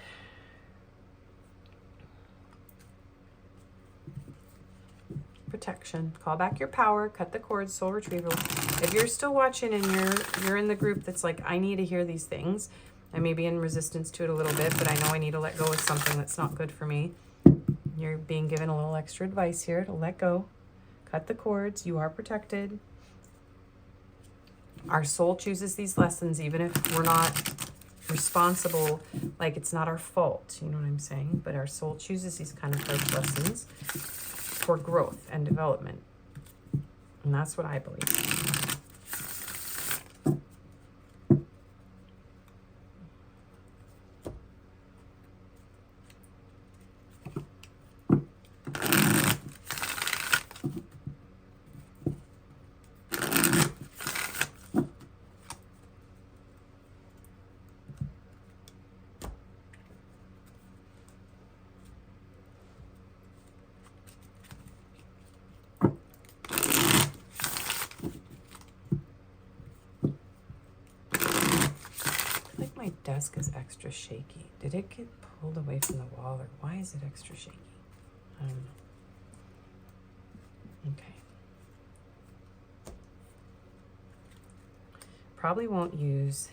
Protect protection. Call back your power, cut the cords, soul retrieval. If you're still watching and you're in the group that's like, I need to hear these things, I may be in resistance to it a little bit, but I know I need to let go of something that's not good for me. You're being given a little extra advice here to let go. Cut the cords. You are protected. Our soul chooses these lessons even if we're not responsible, like it's not our fault, you know what I'm saying? But our soul chooses these kind of harsh lessons for growth and development. And that's what I believe. Desk is extra shaky. Did it get pulled away from the wall, or why is it extra shaky? I don't know. Okay. Probably won't use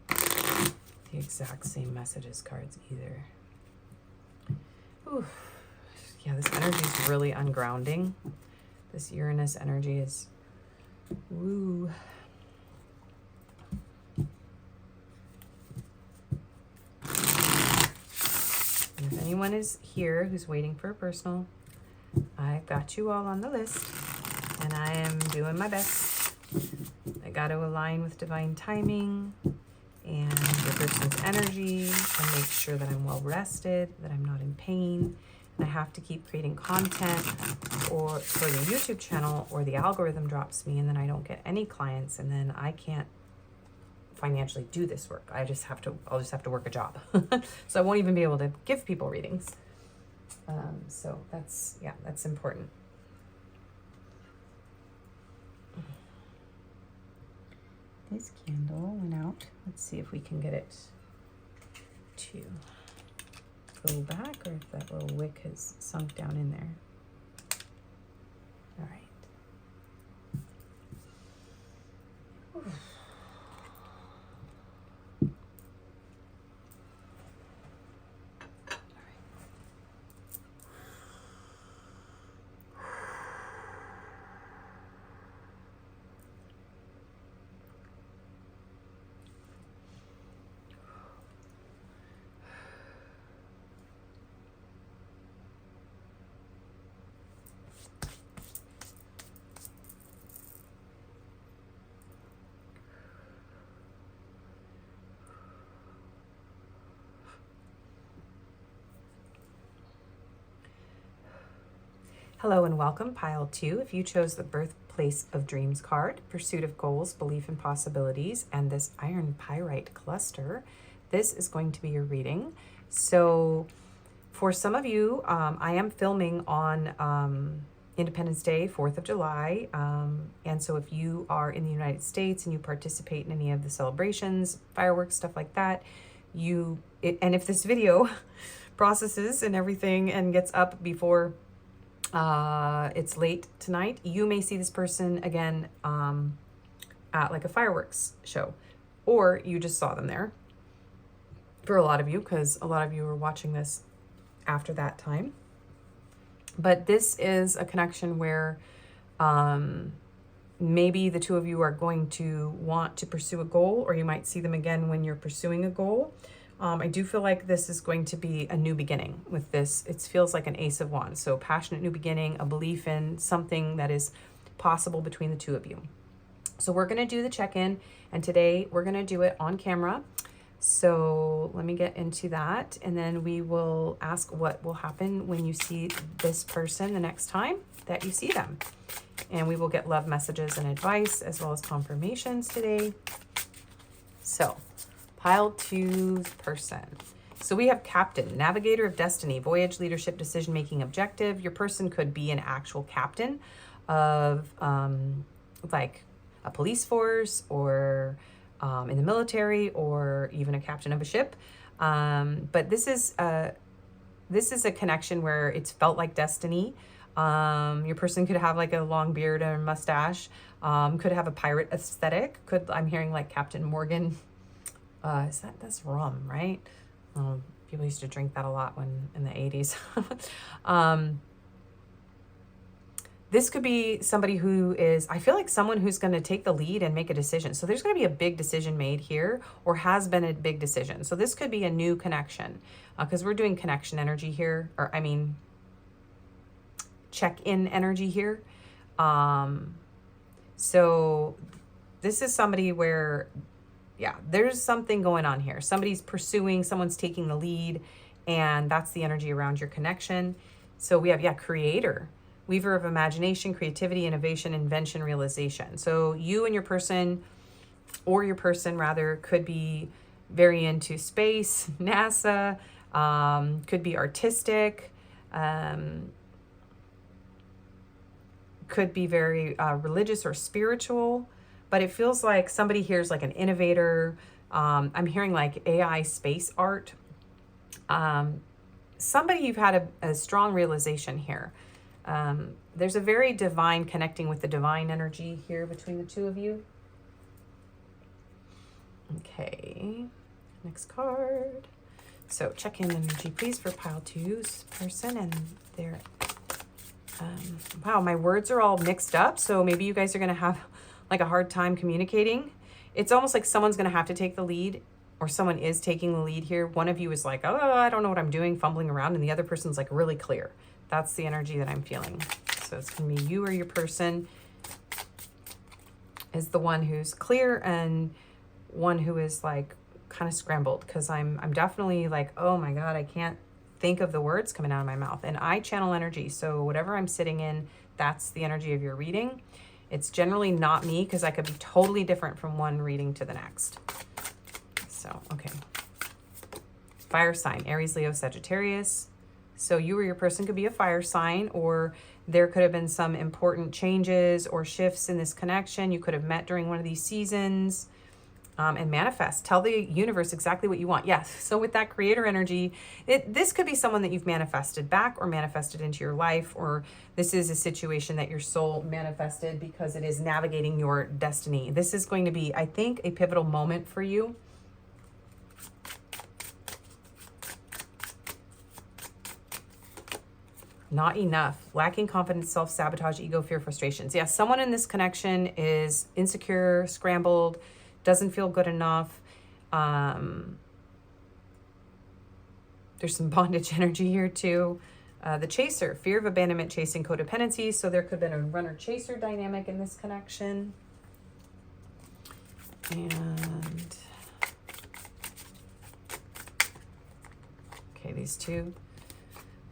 the exact same messages cards either. Ooh. Yeah, this energy is really ungrounding. This Uranus energy is woo. If anyone is here who's waiting for a personal, I've got you all on the list, and I am doing my best. I got to align with divine timing and your person's energy and make sure that I'm well rested, that I'm not in pain. And I have to keep creating content or for the YouTube channel, or the algorithm drops me and then I don't get any clients, and then I can't financially do this work. I'll just have to work a job. So I won't even be able to give people readings. So that's important. This candle went out. Let's see if we can get it to go back, or if that little wick has sunk down in there. All right. Whew. Hello and welcome, Pile 2. If you chose the Birthplace of Dreams card, Pursuit of Goals, Belief in Possibilities, and this Iron Pyrite cluster, this is going to be your reading. So for some of you, I am filming on Independence Day, 4th of July. And so if you are in the United States and you participate in any of the celebrations, fireworks, stuff like that, and if this video processes and everything and gets up before it's late tonight, you may see this person again at like a fireworks show, or you just saw them there for a lot of you, because a lot of you are watching this after that time. But this is a connection where maybe the two of you are going to want to pursue a goal, or you might see them again when you're pursuing a goal. I do feel like this is going to be a new beginning with this. It feels like an Ace of Wands. So passionate new beginning, a belief in something that is possible between the two of you. So we're going to do the check-in, and today we're going to do it on camera. So let me get into that, and then we will ask what will happen when you see this person the next time that you see them. And we will get love messages and advice as well as confirmations today. So Pile 2's person. So we have Captain, Navigator of Destiny, Voyage, Leadership, Decision-Making, Objective. Your person could be an actual captain of like a police force, or in the military, or even a captain of a ship. But this is a connection where it's felt like destiny. Your person could have like a long beard or mustache. Could have a pirate aesthetic. I'm hearing like Captain Morgan. That's rum, right? People used to drink that a lot when in the 80s. This could be somebody who is, I feel like someone who's going to take the lead and make a decision. So there's going to be a big decision made here, or has been a big decision. So this could be a new connection, because we're doing connection energy here, or I mean, check-in energy here. So this is somebody where, yeah, there's something going on here. Somebody's pursuing, someone's taking the lead, and that's the energy around your connection. So we have, yeah, creator. Weaver of imagination, creativity, innovation, invention, realization. So you and your person, or your person rather, could be very into space, NASA, could be artistic, could be very religious or spiritual, but it feels like somebody here is like an innovator. I'm hearing like AI space art. Somebody you've had a strong realization here. There's a very divine connecting with the divine energy here between the two of you. Okay, next card. So check in energy, please, for pile 2's person and their, wow, my words are all mixed up. So maybe you guys are going to have like a hard time communicating. It's almost like someone's going to have to take the lead, or someone is taking the lead here. One of you is like, oh, I don't know what I'm doing, fumbling around. And the other person's like really clear. That's the energy that I'm feeling. So it's going to be you or your person is the one who's clear, and one who is like kind of scrambled, because I'm definitely like, oh my God, I can't think of the words coming out of my mouth. And I channel energy. So whatever I'm sitting in, that's the energy of your reading. It's generally not me, because I could be totally different from one reading to the next. So, okay. Fire sign, Aries, Leo, Sagittarius. So you or your person could be a fire sign, or there could have been some important changes or shifts in this connection. You could have met during one of these seasons, and manifest. Tell the universe exactly what you want. Yes. So with that creator energy, this could be someone that you've manifested back or manifested into your life, or this is a situation that your soul manifested because it is navigating your destiny. This is going to be, I think, a pivotal moment for you. Not enough, lacking confidence, self-sabotage, ego, fear, frustrations. Yeah, someone in this connection is insecure, scrambled, doesn't feel good enough. There's some bondage energy here too. The chaser, fear of abandonment, chasing codependency. So there could have been a runner-chaser dynamic in this connection. And okay, these two.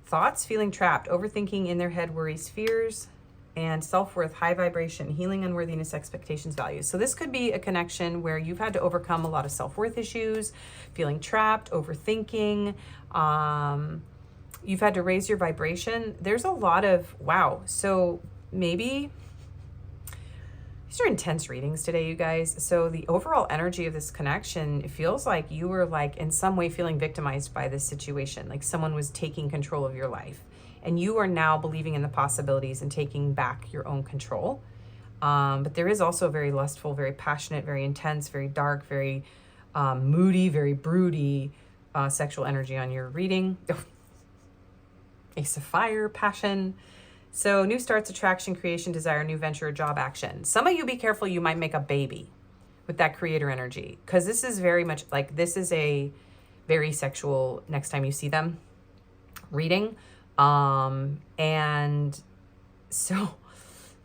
Thoughts, feeling trapped, overthinking, in their head, worries, fears, and self-worth, high vibration, healing, unworthiness, expectations, values. So this could be a connection where you've had to overcome a lot of self-worth issues, feeling trapped, overthinking. You've had to raise your vibration. There's a lot of, wow. So maybe these are intense readings today, you guys. So the overall energy of this connection, it feels like you were like in some way feeling victimized by this situation. Like someone was taking control of your life, and you are now believing in the possibilities and taking back your own control. But there is also very lustful, very passionate, very intense, very dark, very moody, very broody sexual energy on your reading. Ace of Fire, passion. So new starts, attraction, creation, desire, new venture, job, action. Some of you, be careful, you might make a baby with that creator energy, because this is very much like, this is a very sexual next time you see them reading. And so,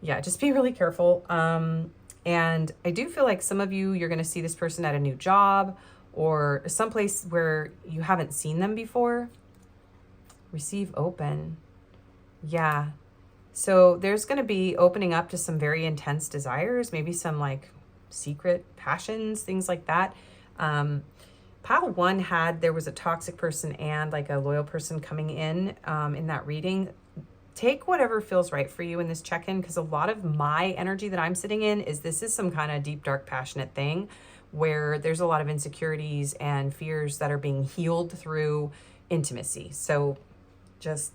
yeah, just be really careful. And I do feel like some of you, you're going to see this person at a new job or someplace where you haven't seen them before. Receive, open. Yeah. So there's going to be opening up to some very intense desires, maybe some like secret passions, things like that. Pile 1 had, there was a toxic person and like a loyal person coming in that reading. Take whatever feels right for you in this check-in, because a lot of my energy that I'm sitting in is this is some kind of deep, dark, passionate thing where there's a lot of insecurities and fears that are being healed through intimacy. So just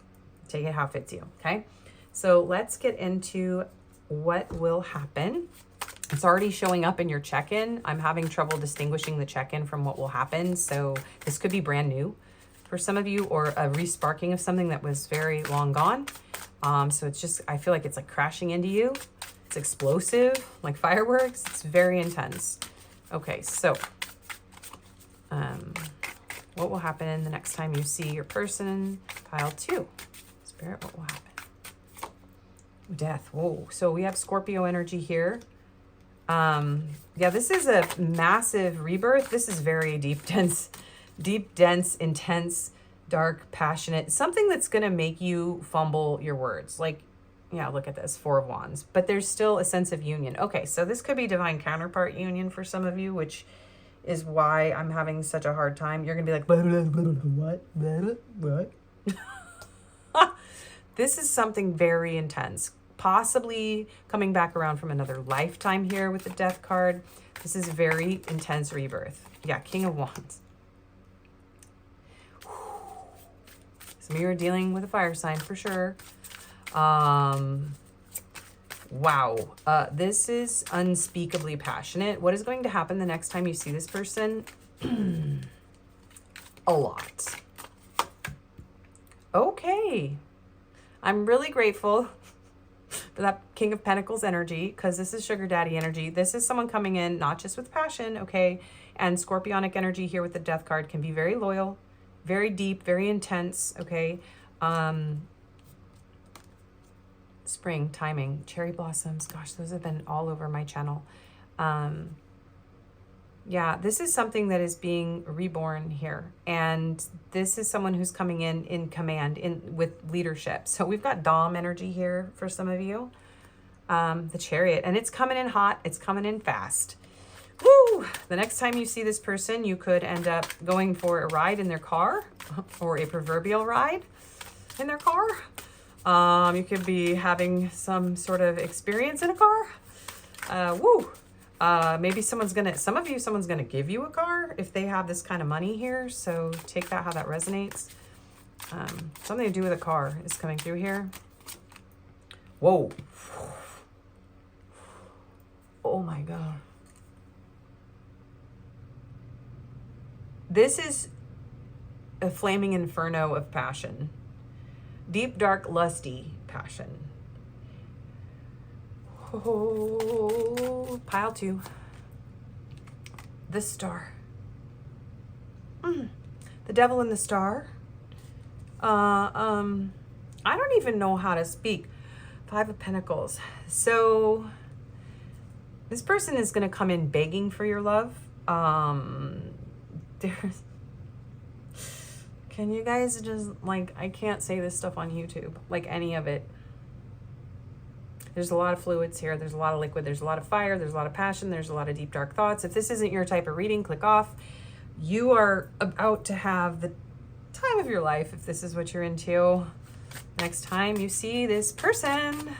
take it how it fits you, okay? So let's get into what will happen. It's already showing up in your check-in. I'm having trouble distinguishing the check-in from what will happen. So this could be brand new for some of you, or a resparking of something that was very long gone. So it's just, I feel like it's like crashing into you. It's explosive, like fireworks. It's very intense. Okay, so what will happen the next time you see your person? Pile 2. Spirit, what will happen? Death. Whoa. So we have Scorpio energy here. Yeah, this is a massive rebirth. This is very deep, dense, intense, dark, passionate. Something that's going to make you fumble your words. Like, yeah, look at this, 4 of Wands. But there's still a sense of union. Okay, so this could be divine counterpart union for some of you, which is why I'm having such a hard time. You're going to be like, what? This is something very intense. Possibly coming back around from another lifetime here with the Death card. This is very intense rebirth. Yeah, King of Wands. Some of you are dealing with a fire sign for sure. Wow. This is unspeakably passionate. What is going to happen the next time you see this person? A lot. Okay. I'm really grateful for that King of Pentacles energy, because this is sugar daddy energy. This is someone coming in, not just with passion, okay? And scorpionic energy here with the Death card can be very loyal, very deep, very intense, okay? Spring, timing, cherry blossoms. Gosh, those have been all over my channel. Yeah, this is something that is being reborn here. And this is someone who's coming in command, with leadership. So we've got Dom energy here for some of you. The Chariot. And it's coming in hot. It's coming in fast. Woo! The next time you see this person, you could end up going for a ride in their car, or a proverbial ride in their car. You could be having some sort of experience in a car. Woo! Maybe someone's gonna give you a car if they have this kind of money here. So take that how that resonates. Something to do with a car is coming through here. Whoa. Oh my God. This is a flaming inferno of passion. Deep, dark, lusty passion. Oh, pile 2. The Star. The Devil and the Star. I don't even know how to speak. 5 of Pentacles. So this person is going to come in begging for your love. Can you guys just, like, I can't say this stuff on YouTube, like any of it. There's a lot of fluids here. There's a lot of liquid. There's a lot of fire. There's a lot of passion. There's a lot of deep, dark thoughts. If this isn't your type of reading, click off. You are about to have the time of your life if this is what you're into. Next time you see this person.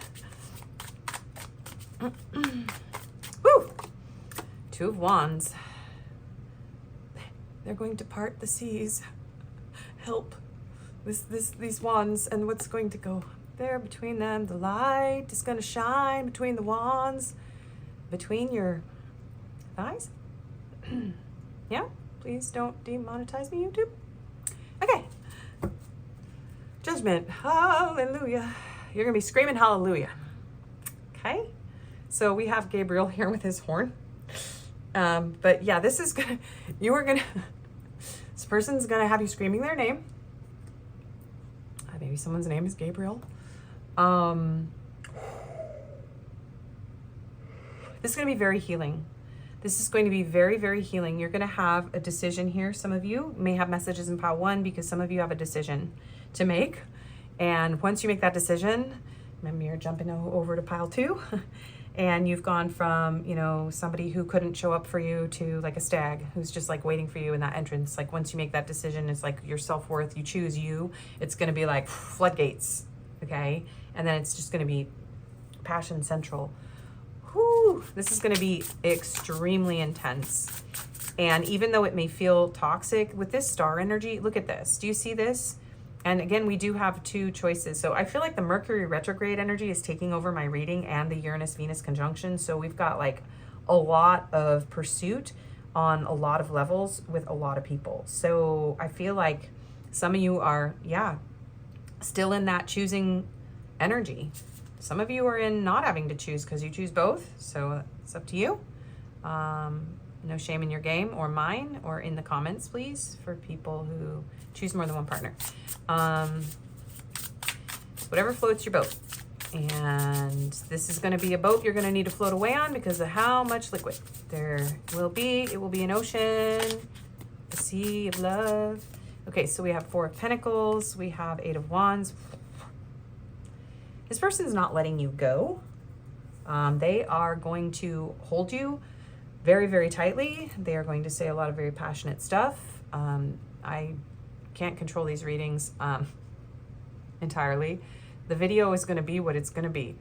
Woo! 2 of Wands. They're going to part the seas. Help. These wands, and what's going to go there between them? The light is going to shine between the wands, between your thighs. Yeah, please don't demonetize me, YouTube. Okay. Judgment. Hallelujah. You're going to be screaming hallelujah. Okay. So we have Gabriel here with his horn. But yeah, this is gonna, this person's gonna have you screaming their name. Maybe someone's name is Gabriel. This is gonna be very healing. This is going to be very, very healing. You're gonna have a decision here. Some of you may have messages in pile 1 because some of you have a decision to make. And once you make that decision, remember you're jumping over to pile 2. And you've gone from, you know, somebody who couldn't show up for you to like a stag who's just like waiting for you in that entrance. Like once you make that decision, it's like your self-worth, you choose you. It's going to be like floodgates, okay? And then it's just going to be passion central. Whew, this is going to be extremely intense. And even though it may feel toxic with this star energy, look at this. Do you see this? And again, we do have two choices. So I feel like the Mercury retrograde energy is taking over my reading, and the Uranus-Venus conjunction. So we've got like a lot of pursuit on a lot of levels with a lot of people. So I feel like some of you are, yeah, still in that choosing energy. Some of you are in not having to choose because you choose both. So it's up to you. No shame in your game or mine, or in the comments, please, for people who choose more than one partner. Whatever floats your boat. And this is going to be a boat you're going to need to float away on because of how much liquid there will be. It will be an ocean, a sea of love. Okay, so we have 4 of Pentacles. We have 8 of Wands. This person's not letting you go. They are going to hold you very, very tightly. They are going to say a lot of very passionate stuff. I can't control these readings entirely. The video is going to be what it's going to be.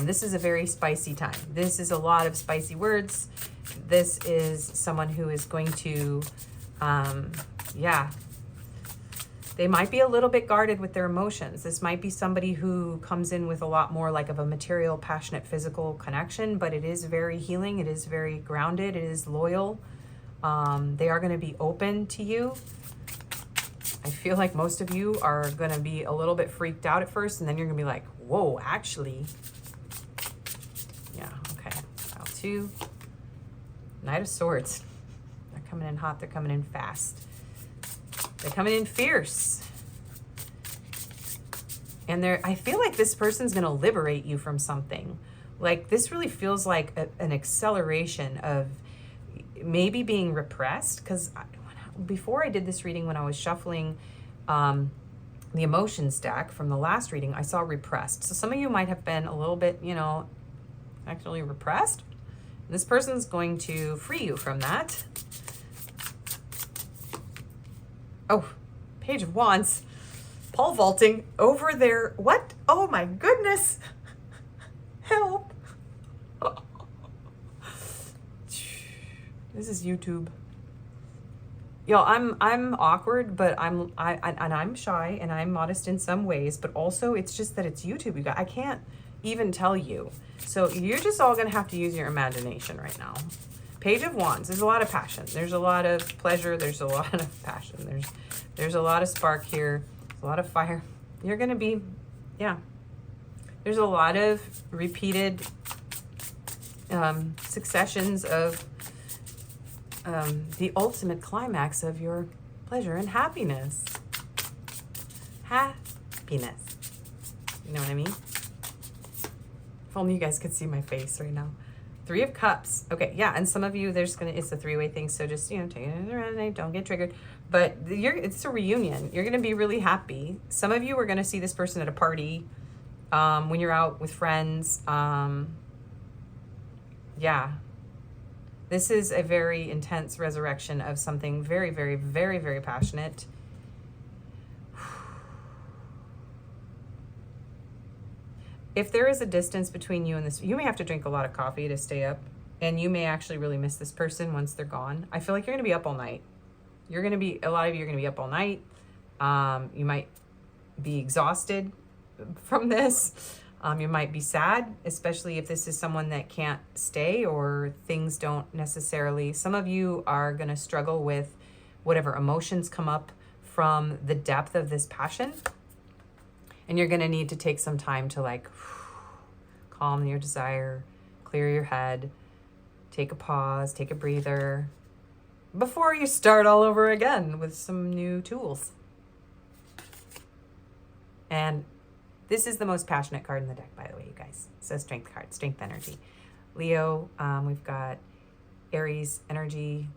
This is a very spicy time. This is a lot of spicy words. This is someone who is going to, yeah, they might be a little bit guarded with their emotions. This might be somebody who comes in with a lot more like of a material, passionate, physical connection, but it is very healing. It is very grounded. It is loyal. They are going to be open to you. I feel like most of you are going to be a little bit freaked out at first, and then you're going to be like, whoa, actually. Yeah, okay. Pile 2. Knight of Swords. They're coming in hot. They're coming in fast. They're coming in fierce. And I feel like this person's going to liberate you from something. Like, this really feels like an acceleration of maybe being repressed. Because before I did this reading, when I was shuffling the emotions deck from the last reading, I saw repressed. So some of you might have been a little bit, you know, actually repressed. This person's going to free you from that. Oh, Page of Wands. Pole vaulting over there. What? Oh my goodness. Help. This is YouTube. Yo, I'm awkward, but I'm shy and I'm modest in some ways, but also it's just that it's YouTube, you guys. I can't even tell you. So you're just all gonna have to use your imagination right now. Page of Wands. There's a lot of passion. There's a lot of pleasure. There's a lot of passion. There's a lot of spark here. There's a lot of fire. You're gonna be, yeah. There's a lot of repeated successions of the ultimate climax of your pleasure and happiness. Happiness. You know what I mean? If only you guys could see my face right now. 3 of Cups. Okay, yeah, and some of you, it's a 3-way thing, so just, you know, take it around, don't get triggered. But it's a reunion. You're gonna be really happy. Some of you are gonna see this person at a party, when you're out with friends. Yeah. This is a very intense resurrection of something very, very, very, very passionate. If there is a distance between you and this, you may have to drink a lot of coffee to stay up, and you may actually really miss this person once they're gone. I feel like you're going to be up all night. A lot of you are going to be up all night. You might be exhausted from this. You might be sad, especially if this is someone that can't stay or things don't necessarily. Some of you are going to struggle with whatever emotions come up from the depth of this passion. And you're going to need to take some time to like calm your desire, clear your head, take a pause, take a breather before you start all over again with some new tools. And this is the most passionate card in the deck, by the way, you guys. So strength card, strength energy. Leo, we've got Aries energy.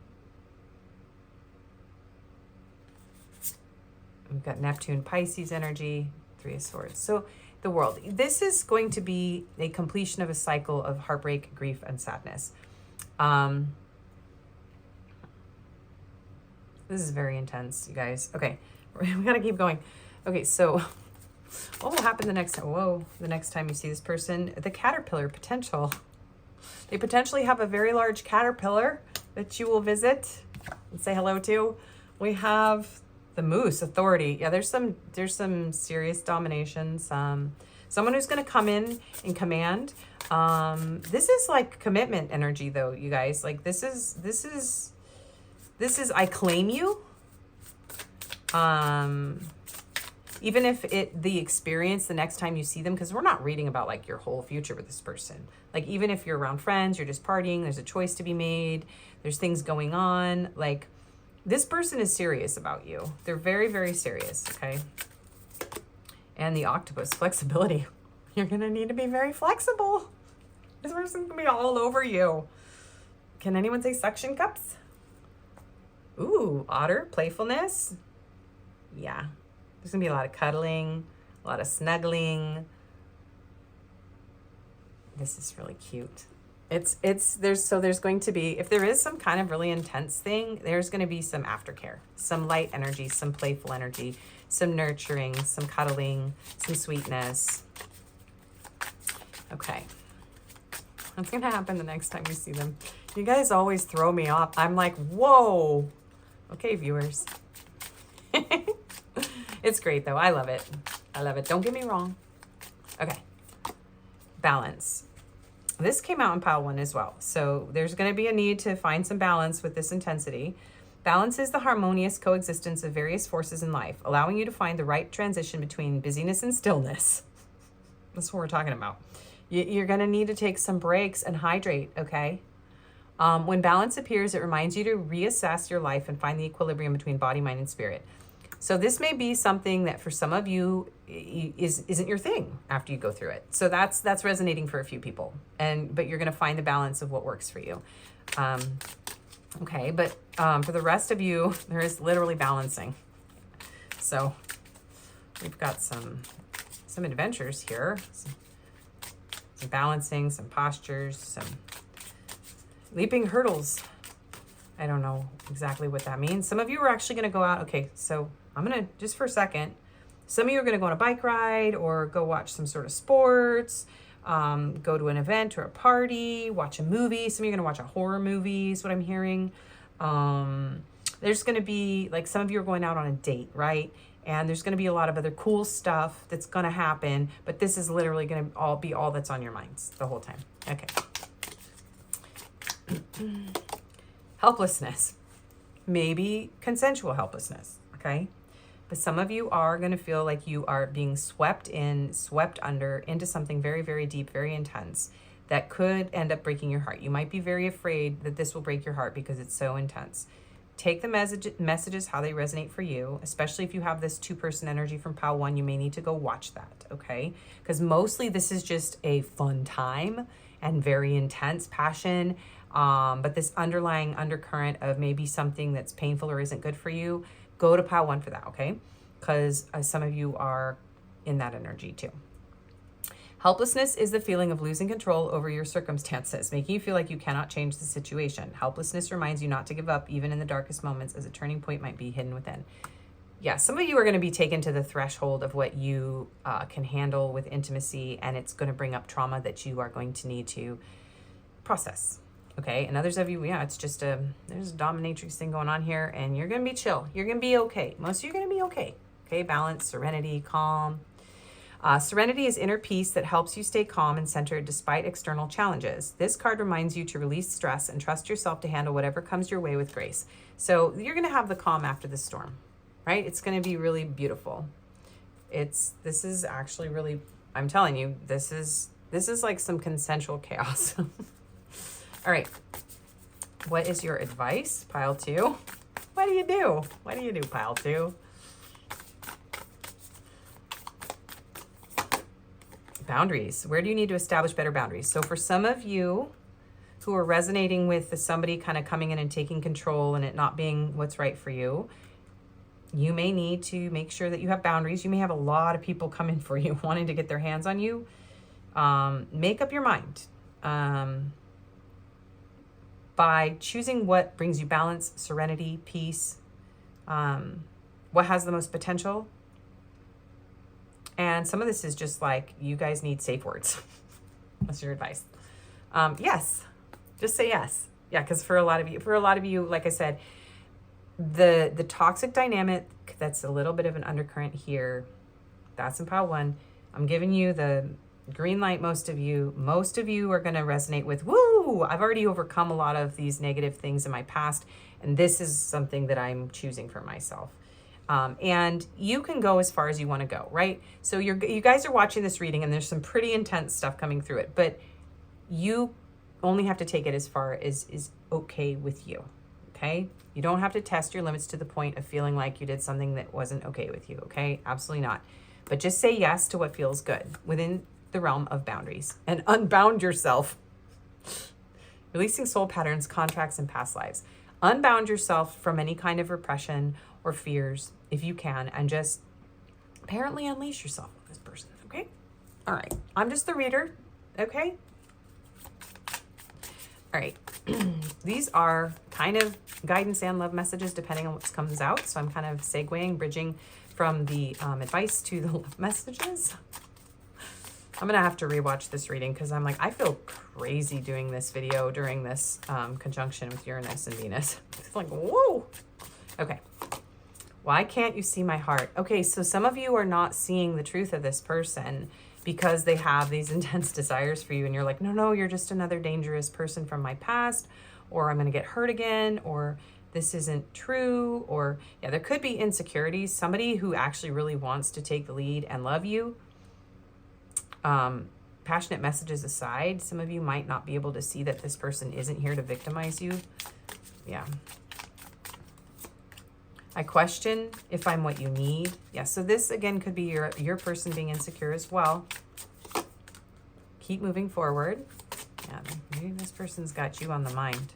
We've got Neptune, Pisces energy, 3 of Swords. So the World. This is going to be a completion of a cycle of heartbreak, grief, and sadness. This is very intense, you guys. Okay, we gotta keep going. Okay, so what will happen the next time? Whoa, the next time you see this person? The caterpillar potential. They potentially have a very large caterpillar that you will visit and say hello to. We have The Moose, authority. Yeah, there's some serious domination. Someone who's going to come in and command. This is like commitment energy, though, you guys. Like this is I claim you. Even if the experience the next time you see them, because we're not reading about like your whole future with this person. Like even if you're around friends, you're just partying, there's a choice to be made, there's things going on, like this person is serious about you. They're very, very serious, okay? And the octopus, flexibility. You're gonna need to be very flexible. This person's gonna be all over you. Can anyone say suction cups? Ooh, otter, playfulness. Yeah, there's gonna be a lot of cuddling, a lot of snuggling. This is really cute. There's going to be, if there is some kind of really intense thing, there's going to be some aftercare, some light energy, some playful energy, some nurturing, some cuddling, some sweetness. Okay. What's going to happen the next time you see them? You guys always throw me off. I'm like, whoa. Okay, viewers. It's great though. I love it. I love it. Don't get me wrong. Okay. Balance. This came out in pile 1 as well. So there's going to be a need to find some balance with this intensity. Balance is the harmonious coexistence of various forces in life, allowing you to find the right transition between busyness and stillness. That's what we're talking about. You're going to need to take some breaks and hydrate, okay? When balance appears, it reminds you to reassess your life and find the equilibrium between body, mind, and spirit. So this may be something that for some of you isn't your thing after you go through it. So that's resonating for a few people, but you're going to find the balance of what works for you. Okay, but for the rest of you, there is literally balancing. So we've got some adventures here, some balancing, some postures, some leaping hurdles. I don't know exactly what that means. Some of you are actually going to go out. Okay, so I'm going to, just for a second, some of you are going to go on a bike ride or go watch some sort of sports, go to an event or a party, watch a movie. Some of you are going to watch a horror movie is what I'm hearing. There's going to be, like, some of you are going out on a date, right? And there's going to be a lot of other cool stuff that's going to happen, but this is literally going to be all that's on your minds the whole time. Okay. Helplessness. Maybe consensual helplessness, okay? But some of you are going to feel like you are being swept under into something very, very deep, very intense that could end up breaking your heart. You might be very afraid that this will break your heart because it's so intense. Take the messages how they resonate for you, especially if you have this 2-person energy from pile 1, you may need to go watch that, okay? Because mostly this is just a fun time and very intense passion, but this underlying undercurrent of maybe something that's painful or isn't good for you, go to pile 1 for that, okay? Because some of you are in that energy too. Helplessness is the feeling of losing control over your circumstances, making you feel like you cannot change the situation. Helplessness reminds you not to give up even in the darkest moments, as a turning point might be hidden within. Yeah, some of you are going to be taken to the threshold of what you can handle with intimacy, and it's going to bring up trauma that you are going to need to process. Okay, and others of you, yeah, it's just there's a dominatrix thing going on here, and you're going to be chill. You're going to be okay. Most of you are going to be okay. Okay, balance, serenity, calm. Serenity is inner peace that helps you stay calm and centered despite external challenges. This card reminds you to release stress and trust yourself to handle whatever comes your way with grace. So you're going to have the calm after the storm, right? It's going to be really beautiful. This is actually really, I'm telling you, this is like some consensual chaos. All right. What is your advice, pile 2? What do you do? What do you do, pile 2? Boundaries. Where do you need to establish better boundaries? So for some of you who are resonating with somebody kind of coming in and taking control and it not being what's right for you, you may need to make sure that you have boundaries. You may have a lot of people come in for you wanting to get their hands on you. Make up your mind by choosing what brings you balance, serenity, peace, what has the most potential. And some of this is just like, you guys need safe words. That's your advice. Yes, just say yes. Yeah, because for a lot of you, like I said, The toxic dynamic that's a little bit of an undercurrent here, that's in pile 1. I'm giving you the green light. Most of you are going to resonate with, woo, I've already overcome a lot of these negative things in my past, and this is something that I'm choosing for myself. And you can go as far as you want to go, right? So you guys are watching this reading, and there's some pretty intense stuff coming through it, but you only have to take it as far as is okay with you, okay? You don't have to test your limits to the point of feeling like you did something that wasn't okay with you, okay? Absolutely not. But just say yes to what feels good within the realm of boundaries and unbound yourself. Releasing soul patterns, contracts, and past lives. Unbound yourself from any kind of repression or fears if you can, and just apparently unleash yourself with this person, okay? All right, I'm just the reader, okay? All right, these are kind of guidance and love messages depending on what comes out. So I'm kind of segueing, bridging from the advice to the love messages. I'm gonna have to rewatch this reading because I'm like, I feel crazy doing this video during this conjunction with Uranus and Venus. It's like, whoa. Okay. Why can't you see my heart? Okay, so some of you are not seeing the truth of this person because they have these intense desires for you, and you're like, no, you're just another dangerous person from my past, or I'm gonna get hurt again, or this isn't true, or yeah, there could be insecurities. Somebody who actually really wants to take the lead and love you. Passionate messages aside, some of you might not be able to see that this person isn't here to victimize you. Yeah. I question if I'm what you need. Yeah, so this again could be your person being insecure as well. Keep moving forward. Yeah, maybe this person's got you on the mind.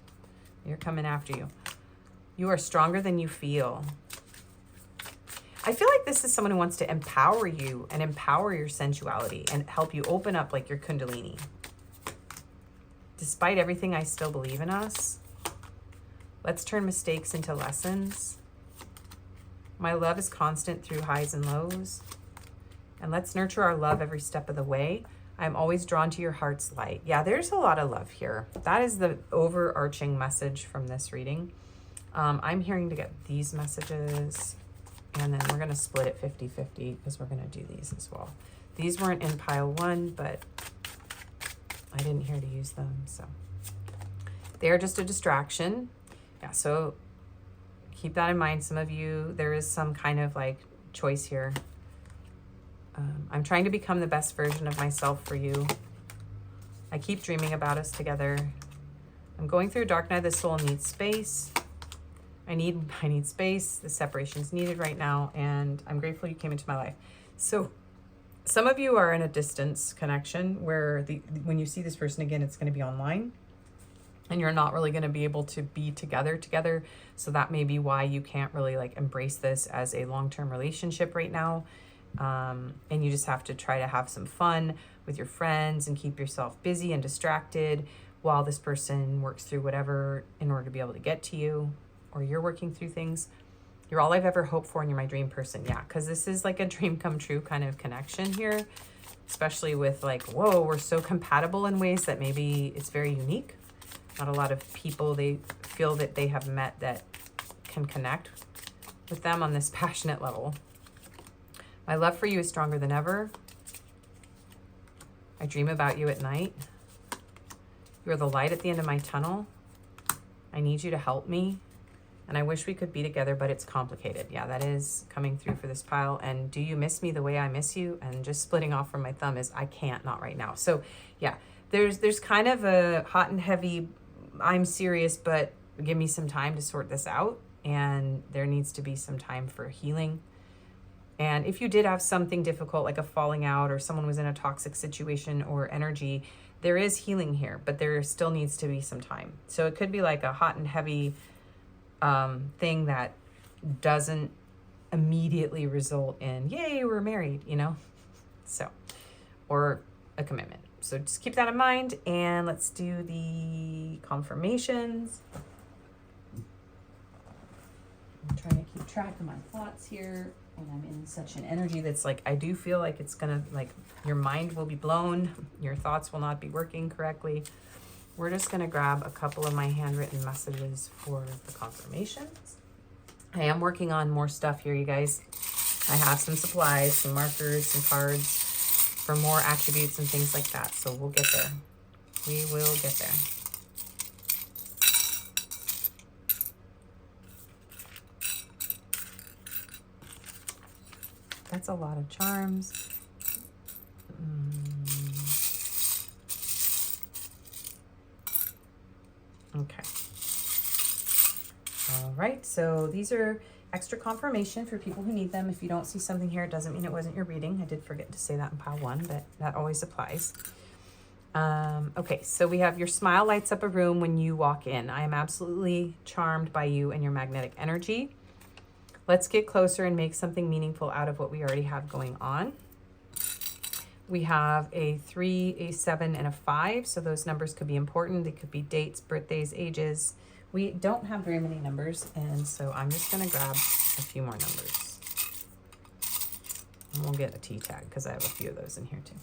You're coming after you. You are stronger than you feel. I feel like this is someone who wants to empower you and empower your sensuality and help you open up like your kundalini. Despite everything, I still believe in us. Let's turn mistakes into lessons. My love is constant through highs and lows. And let's nurture our love every step of the way. I'm always drawn to your heart's light. Yeah, there's a lot of love here. That is the overarching message from this reading. I'm hearing to get these messages. And then we're going to split it 50-50 because we're going to do these as well. These weren't in pile 1, but I didn't hear to use them. So they are just a distraction. Yeah, so keep that in mind. Some of you, there is some kind of like choice here. I'm trying to become the best version of myself for you. I keep dreaming about us together. I'm going through a dark night of the soul and need space. I need space. The separation is needed right now, and I'm grateful you came into my life. So some of you are in a distance connection where when you see this person again, it's going to be online, and you're not really going to be able to be together. So that may be why you can't really like embrace this as a long-term relationship right now. And you just have to try to have some fun with your friends and keep yourself busy and distracted while this person works through whatever in order to be able to get to you. Or you're working through things. You're all I've ever hoped for, and you're my dream person. Yeah, because this is like a dream come true kind of connection here, especially with like, whoa, we're so compatible in ways that maybe it's very unique. Not a lot of people they feel that they have met that can connect with them on this passionate level. My love for you is stronger than ever. I dream about you at night. You are the light at the end of my tunnel. I need you to help me. And I wish we could be together, but it's complicated. Yeah, that is coming through for this pile. And do you miss me the way I miss you? And just splitting off from my thumb is I can't, not right now. So yeah, there's kind of a hot and heavy, I'm serious, but give me some time to sort this out. And there needs to be some time for healing. And if you did have something difficult, like a falling out or someone was in a toxic situation or energy, there is healing here, but there still needs to be some time. So it could be like a hot and heavy thing that doesn't immediately result in, yay, we're married, you know? So, or a commitment. So just keep that in mind, and let's do the confirmations. I'm trying to keep track of my thoughts here, and I'm in such an energy that's like, I do feel like it's gonna, like, your mind will be blown, your thoughts will not be working correctly. We're just gonna grab a couple of my handwritten messages for the confirmations. I am working on more stuff here, you guys. I have some supplies, some markers, some cards for more attributes and things like that. So we'll get there. We will get there. That's a lot of charms. Okay. All right, so these are extra confirmation for people who need them. If you don't see something here, it doesn't mean it wasn't your reading. I did forget to say that in pile 1, but that always applies. Okay, so we have your smile lights up a room when you walk in. I am absolutely charmed by you and your magnetic energy. Let's get closer and make something meaningful out of what we already have going on. We have a 3, a 7, and a 5. So those numbers could be important. They could be dates, birthdays, ages. We don't have very many numbers, and so I'm just going to grab a few more numbers. And we'll get a T tag because I have a few of those in here too.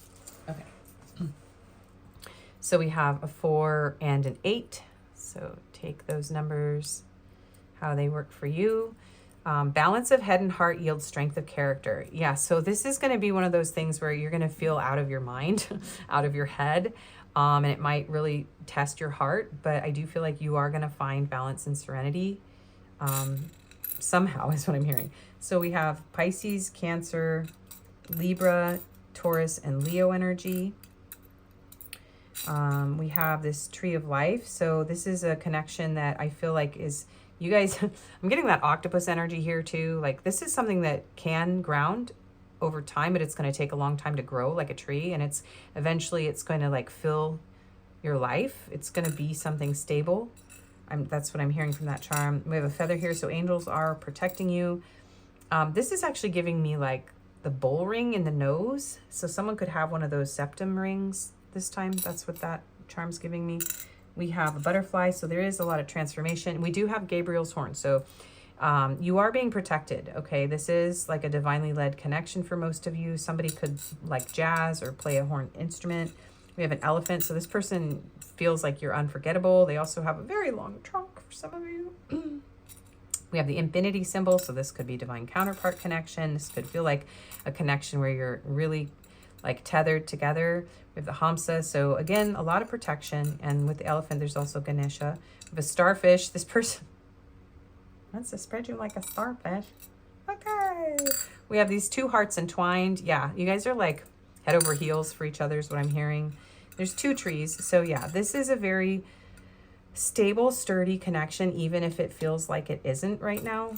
Okay. So we have a 4 and an 8. So take those numbers, how they work for you. Balance of head and heart yields strength of character. Yeah, so this is going to be one of those things where you're going to feel out of your mind, out of your head, and it might really test your heart, but I do feel like you are going to find balance and serenity somehow is what I'm hearing. So we have Pisces, Cancer, Libra, Taurus, and Leo energy. We have this tree of life. So this is a connection that I feel like is... You guys, I'm getting that octopus energy here too. Like this is something that can ground over time, but it's going to take a long time to grow like a tree. And it's eventually it's going to like fill your life. It's going to be something stable. That's what I'm hearing from that charm. We have a feather here. So angels are protecting you. This is actually giving me like the bull ring in the nose. So someone could have one of those septum rings this time. That's what that charm's giving me. We have a butterfly, so there is a lot of transformation. We do have Gabriel's horn, so you are being protected, okay? This is like a divinely led connection for most of you. Somebody could like jazz or play a horn instrument. We have an elephant, so this person feels like you're unforgettable. They also have a very long trunk for some of you. We have the infinity symbol, so this could be divine counterpart connection. This could feel like a connection where you're really like tethered together. We have the Hamsa, so again, a lot of protection. And with the elephant, there's also Ganesha. We have a starfish. This person wants to spread you like a starfish. Okay. We have these 2 hearts entwined. Yeah, you guys are like head over heels for each other is what I'm hearing. There's 2 trees. So yeah, this is a very stable, sturdy connection, even if it feels like it isn't right now.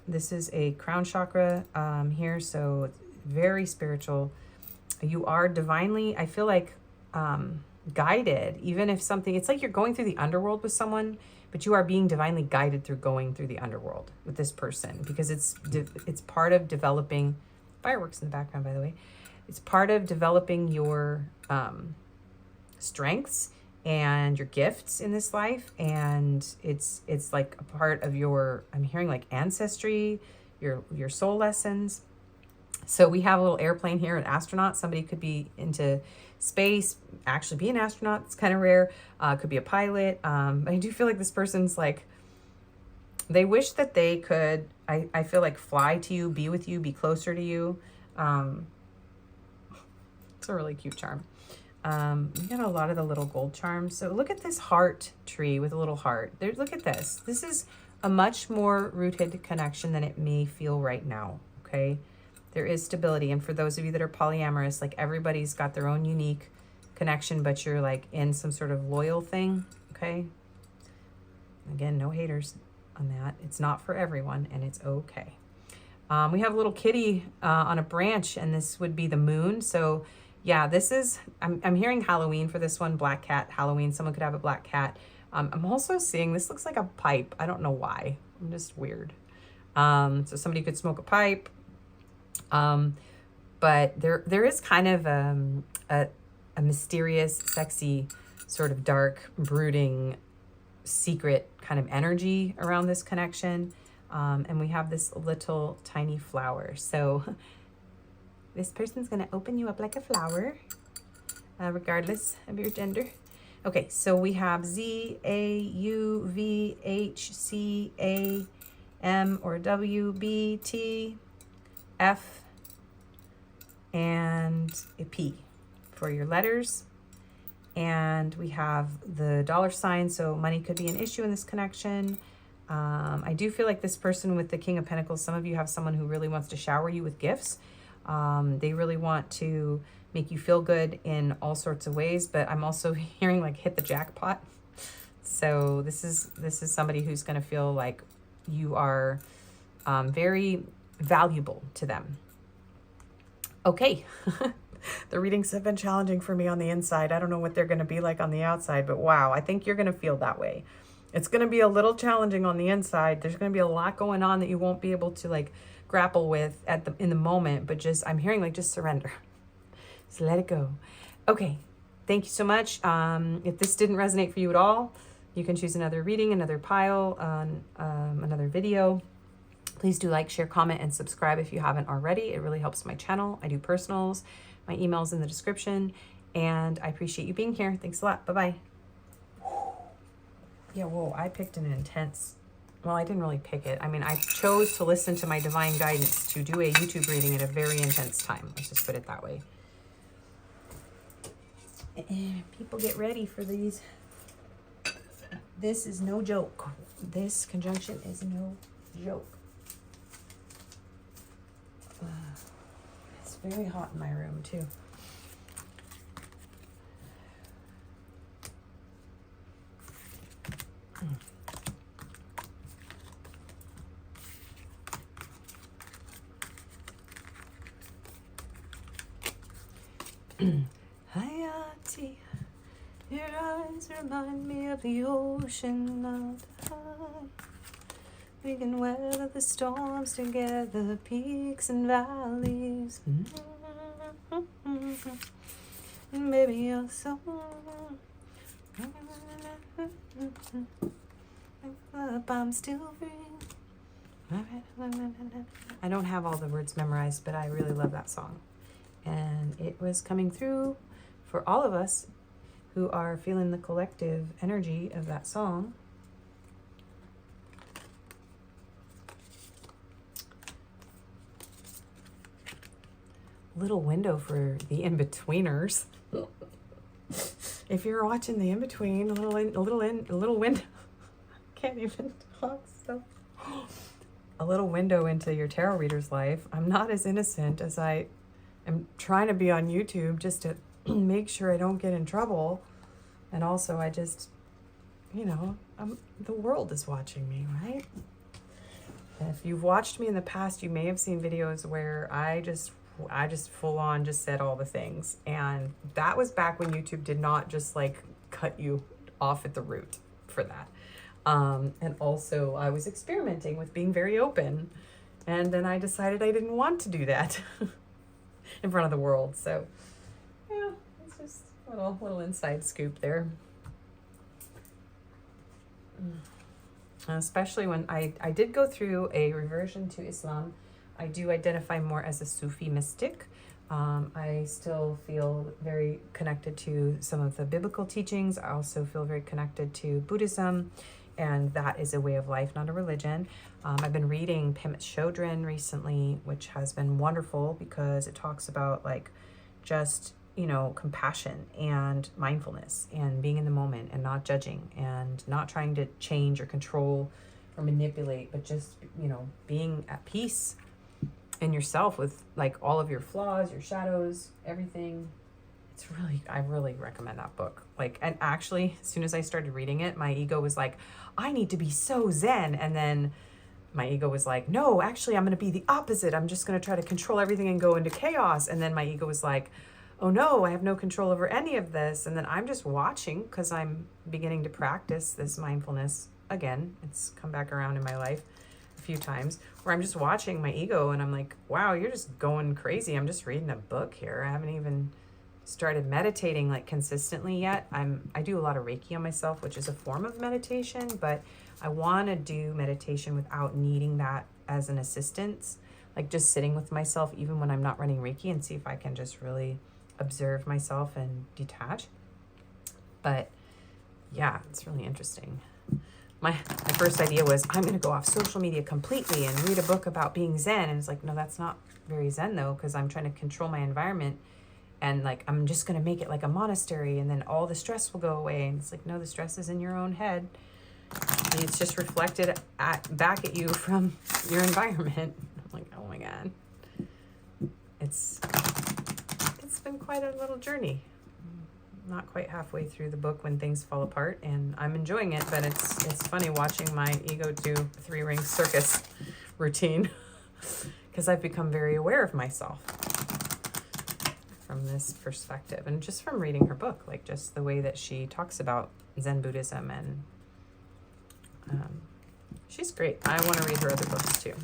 This is a crown chakra here, so it's very spiritual. You are divinely, I feel like, guided, even if something, it's like you're going through the underworld with someone, but you are being divinely guided through going through the underworld with this person, because it's part of developing, fireworks in the background, by the way. It's part of developing your strengths and your gifts in this life. And it's like a part of your, I'm hearing like ancestry, your soul lessons. So we have a little airplane here, an astronaut. Somebody could be into space, actually be an astronaut. It's kind of rare. Could be a pilot. I do feel like this person's like, they wish that they could, I feel like fly to you, be with you, be closer to you. It's a really cute charm. We got a lot of the little gold charms. So look at this heart tree with a little heart. Look at this. This is a much more rooted connection than it may feel right now, okay? There is stability. And for those of you that are polyamorous, like everybody's got their own unique connection, but you're like in some sort of loyal thing, okay? Again, no haters on that. It's not for everyone, and it's okay. We have a little kitty on a branch, and this would be the moon. So yeah, this is, I'm hearing Halloween for this one, black cat, Halloween. Someone could have a black cat. I'm also seeing, this looks like a pipe. I don't know why. I'm just weird. So somebody could smoke a pipe. But there is kind of a mysterious, sexy, sort of dark, brooding, secret kind of energy around this connection. And we have this little tiny flower. So this person's going to open you up like a flower, regardless of your gender. Okay, so we have Z, A, U, V, H, C, A, M or W, B, T, F, and a P for your letters. And we have the $sign, so money could be an issue in this connection. I do feel like this person with the King of Pentacles, some of you have someone who really wants to shower you with gifts. They really want to make you feel good in all sorts of ways, but I'm also hearing like hit the jackpot. So this is somebody who's going to feel like you are very valuable to them. Okay. The readings have been challenging for me on the inside. I don't know what they're going to be like on the outside, but wow, I think you're going to feel that way. It's going to be a little challenging on the inside. There's going to be a lot going on that you won't be able to like grapple with in the moment, but just, I'm hearing like just surrender. So let it go. Okay. Thank you so much. If this didn't resonate for you at all, you can choose another reading, another pile, another video. Please do like, share, comment, and subscribe if you haven't already. It really helps my channel. I do personals. My email's in the description, and I appreciate you being here. Thanks a lot. Bye-bye. Yeah, whoa, I picked an intense, well, I didn't really pick it. I mean, I chose to listen to my divine guidance to do a YouTube reading at a very intense time. Let's just put it that way. And people get ready for these. This is no joke. This conjunction is no joke. It's very hot in my room, too. Hayati, your eyes remind me of the ocean of the high. We can weather the storms together, peaks and valleys. And baby, you're so up, I'm still free. I don't have all the words memorized, but I really love that song. And it was coming through for all of us who are feeling the collective energy of that song. Little window for the in-betweeners. If you're watching the in-between, a little window. Can't even talk stuff. A little window into your tarot reader's life. I'm not as innocent as I am trying to be on YouTube, just to make sure I don't get in trouble. And also I just, you know, the world is watching me, right? If you've watched me in the past, you may have seen videos where I just full on just said all the things. And that was back when YouTube did not just like cut you off at the root for that. And also I was experimenting with being very open. And then I decided I didn't want to do that in front of the world. So yeah, it's just a little inside scoop there. Especially when I did go through a reversion to Islam. I do identify more as a Sufi mystic. I still feel very connected to some of the biblical teachings. I also feel very connected to Buddhism, and that is a way of life, not a religion. I've been reading Pimit Shodron recently, which has been wonderful because it talks about like just, you know, compassion and mindfulness and being in the moment and not judging and not trying to change or control or manipulate, but just, you know, being at peace in yourself with like all of your flaws, your shadows, everything. It's really, I really recommend that book. Like, and actually, as soon as I started reading it, my ego was like, I need to be so zen. And then my ego was like, no, actually, I'm going to be the opposite. I'm just going to try to control everything and go into chaos. And then my ego was like, oh no, I have no control over any of this. And then I'm just watching because I'm beginning to practice this mindfulness again. It's come back around in my life a few times where I'm just watching my ego and I'm like, wow, you're just going crazy. I'm just reading a book here. I haven't even started meditating like consistently yet. I do a lot of Reiki on myself, which is a form of meditation, but I want to do meditation without needing that as an assistance, like just sitting with myself even when I'm not running Reiki, and see if I can just really observe myself and detach. But yeah, it's really interesting. my first idea was, I'm going to go off social media completely and read a book about being Zen. And it's like, no, that's not very Zen though, because I'm trying to control my environment. And like, I'm just going to make it like a monastery and then all the stress will go away. And it's like, no, the stress is in your own head. And it's just reflected back at you from your environment. I'm like, oh my God. It's been quite a little journey. Not quite halfway through the book when things fall apart, and I'm enjoying it, but it's funny watching my ego do 3-ring circus routine because I've become very aware of myself from this perspective, and just from reading her book, like just the way that she talks about Zen Buddhism, and she's great. I want to read her other books too.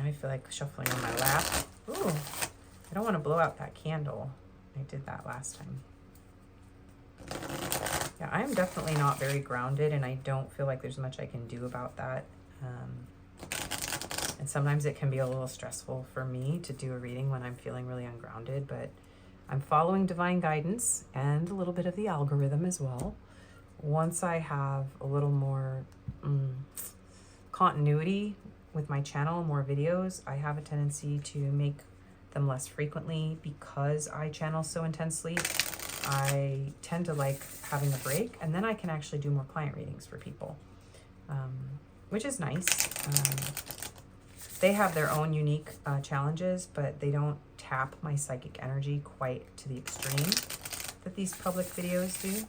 I feel like shuffling on my lap. Ooh, I don't want to blow out that candle. I did that last time. Yeah, I am definitely not very grounded, and I don't feel like there's much I can do about that. And sometimes it can be a little stressful for me to do a reading when I'm feeling really ungrounded, but I'm following divine guidance and a little bit of the algorithm as well. Once I have a little more continuity with my channel, more videos, I have a tendency to make them less frequently because I channel so intensely. I tend to like having a break, and then I can actually do more client readings for people, which is nice. They have their own unique challenges, but they don't tap my psychic energy quite to the extreme that these public videos do.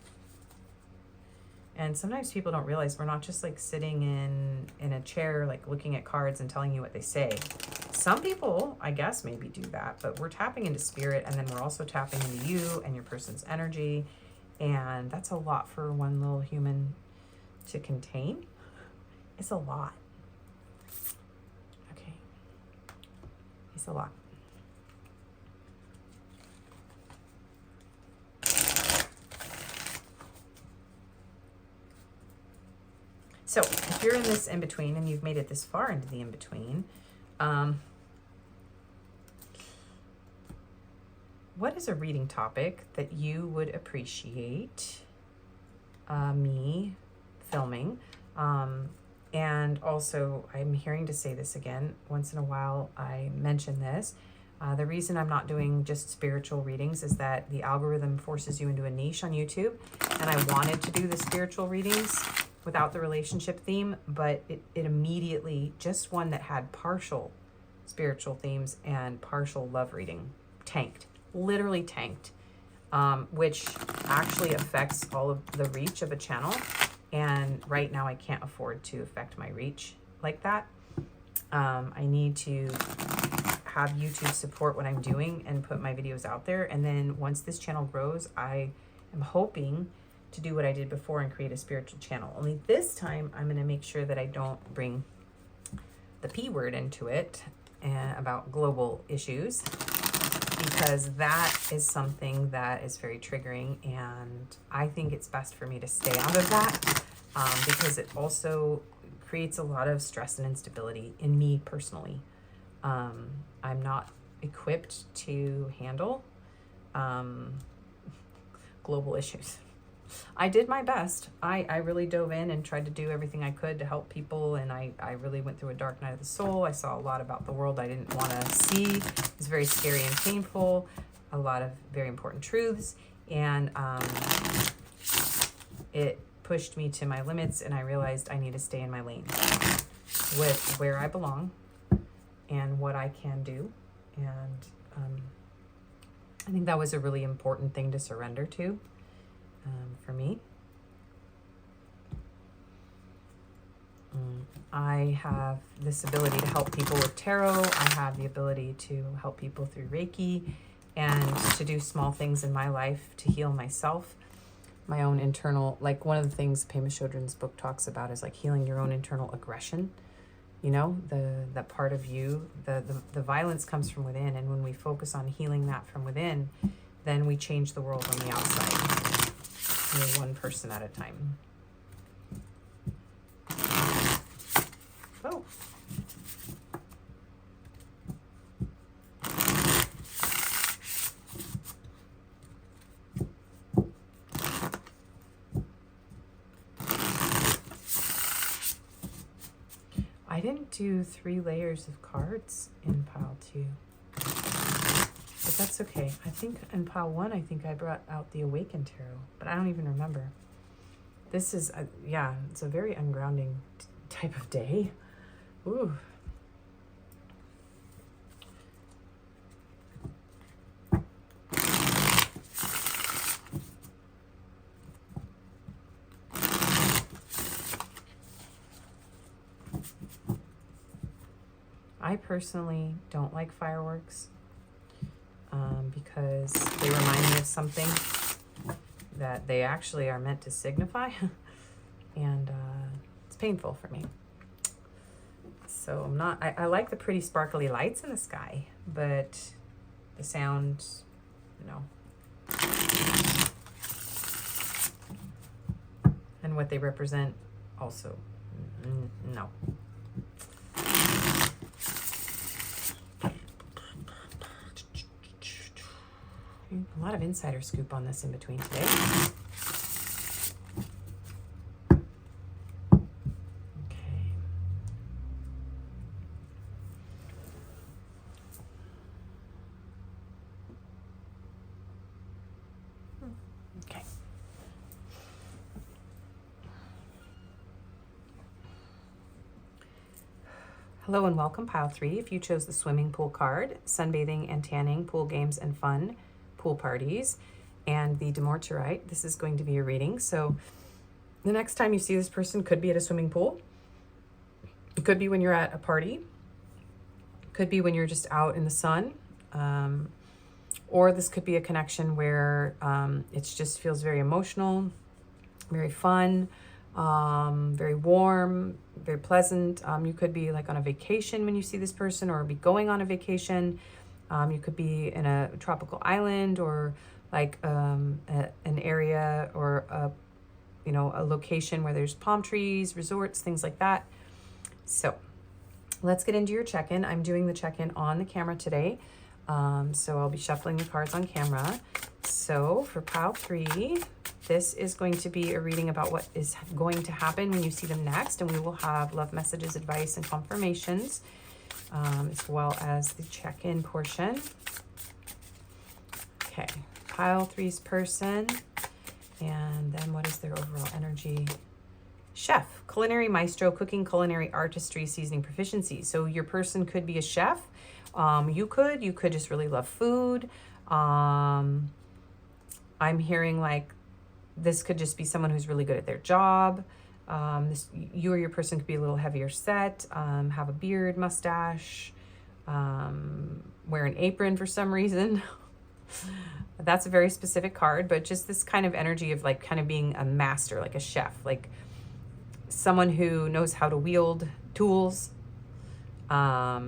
And sometimes people don't realize we're not just like sitting in a chair, like looking at cards and telling you what they say. Some people, I guess, maybe do that, but we're tapping into spirit, and then we're also tapping into you and your person's energy. And that's a lot for one little human to contain. It's a lot. Okay. It's a lot. So if you're in this in-between and you've made it this far into the in-between, what is a reading topic that you would appreciate me filming? And also, I'm hearing to say this again. Once in a while, I mention this. The reason I'm not doing just spiritual readings is that the algorithm forces you into a niche on YouTube. And I wanted to do the spiritual readings without the relationship theme, but it immediately, just one that had partial spiritual themes and partial love reading, tanked, literally tanked, which actually affects all of the reach of a channel. And right now I can't afford to affect my reach like that. I need to have YouTube support what I'm doing and put my videos out there. And then once this channel grows, I am hoping to do what I did before and create a spiritual channel. Only this time I'm going to make sure that I don't bring the P word into it and about global issues, because that is something that is very triggering, and I think it's best for me to stay out of that because it also creates a lot of stress and instability in me personally. I'm not equipped to handle global issues. I did my best. I really dove in and tried to do everything I could to help people, and I really went through a dark night of the soul. I saw a lot about the world I didn't want to see. It was very scary and painful, a lot of very important truths, and it pushed me to my limits, and I realized I need to stay in my lane with where I belong and what I can do. And I think that was a really important thing to surrender to. For me, I have this ability to help people with tarot. I have the ability to help people through Reiki and to do small things in my life to heal myself, my own internal, like one of the things Pema Chodron's book talks about is like healing your own internal aggression. You know, the part of you, the violence comes from within, and when we focus on healing that from within, then we change the world on the outside. One person at a time. Oh. I didn't do 3 layers of cards in pile 2. But that's okay. I think in pile 1, I think I brought out the Awakened Tarot, but I don't even remember. This is, yeah, it's a very ungrounding type of day. Ooh. I personally don't like fireworks because they remind me of something that they actually are meant to signify, and it's painful for me. So I'm not, I like the pretty sparkly lights in the sky, but the sound, no. And what they represent also, no. A lot of insider scoop on this in between today. Okay. Okay. Hello and welcome, pile 3. If you chose the swimming pool card, sunbathing and tanning, pool games and fun, pool parties, and the Demorturite, this is going to be a reading. So the next time you see this person could be at a swimming pool. It could be when you're at a party. It could be when you're just out in the sun. Or this could be a connection where it just feels very emotional, very fun, very warm, very pleasant. You could be like on a vacation when you see this person, or be going on a vacation. You could be in a tropical island, or like an area, or a location where there's palm trees, resorts, things like that. So let's get into your check-in. I'm doing the check-in on the camera today. So I'll be shuffling the cards on camera. So for pile 3, this is going to be a reading about what is going to happen when you see them next. And we will have love messages, advice, and confirmations, as well as the check-in portion. Okay, pile 3's person, and then what is their overall energy? Chef, culinary maestro, cooking, culinary artistry, seasoning proficiency. So your person could be a chef. You could just really love food. I'm hearing like this could just be someone who's really good at their job. You or your person could be a little heavier set, have a beard, mustache, wear an apron for some reason. That's a very specific card, but just this kind of energy of like kind of being a master, like a chef, like someone who knows how to wield tools. Yeah,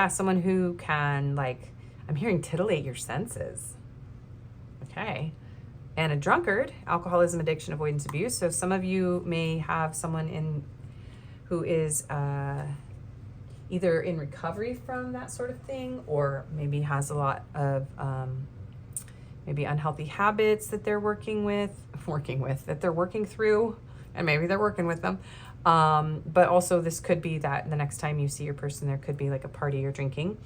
someone who can, like, I'm hearing titillate your senses. Okay. And a drunkard, alcoholism, addiction, avoidance, abuse. So some of you may have someone who is either in recovery from that sort of thing, or maybe has a lot of maybe unhealthy habits that they're working through, and maybe they're working with them. But also this could be that the next time you see your person, there could be like a party or drinking.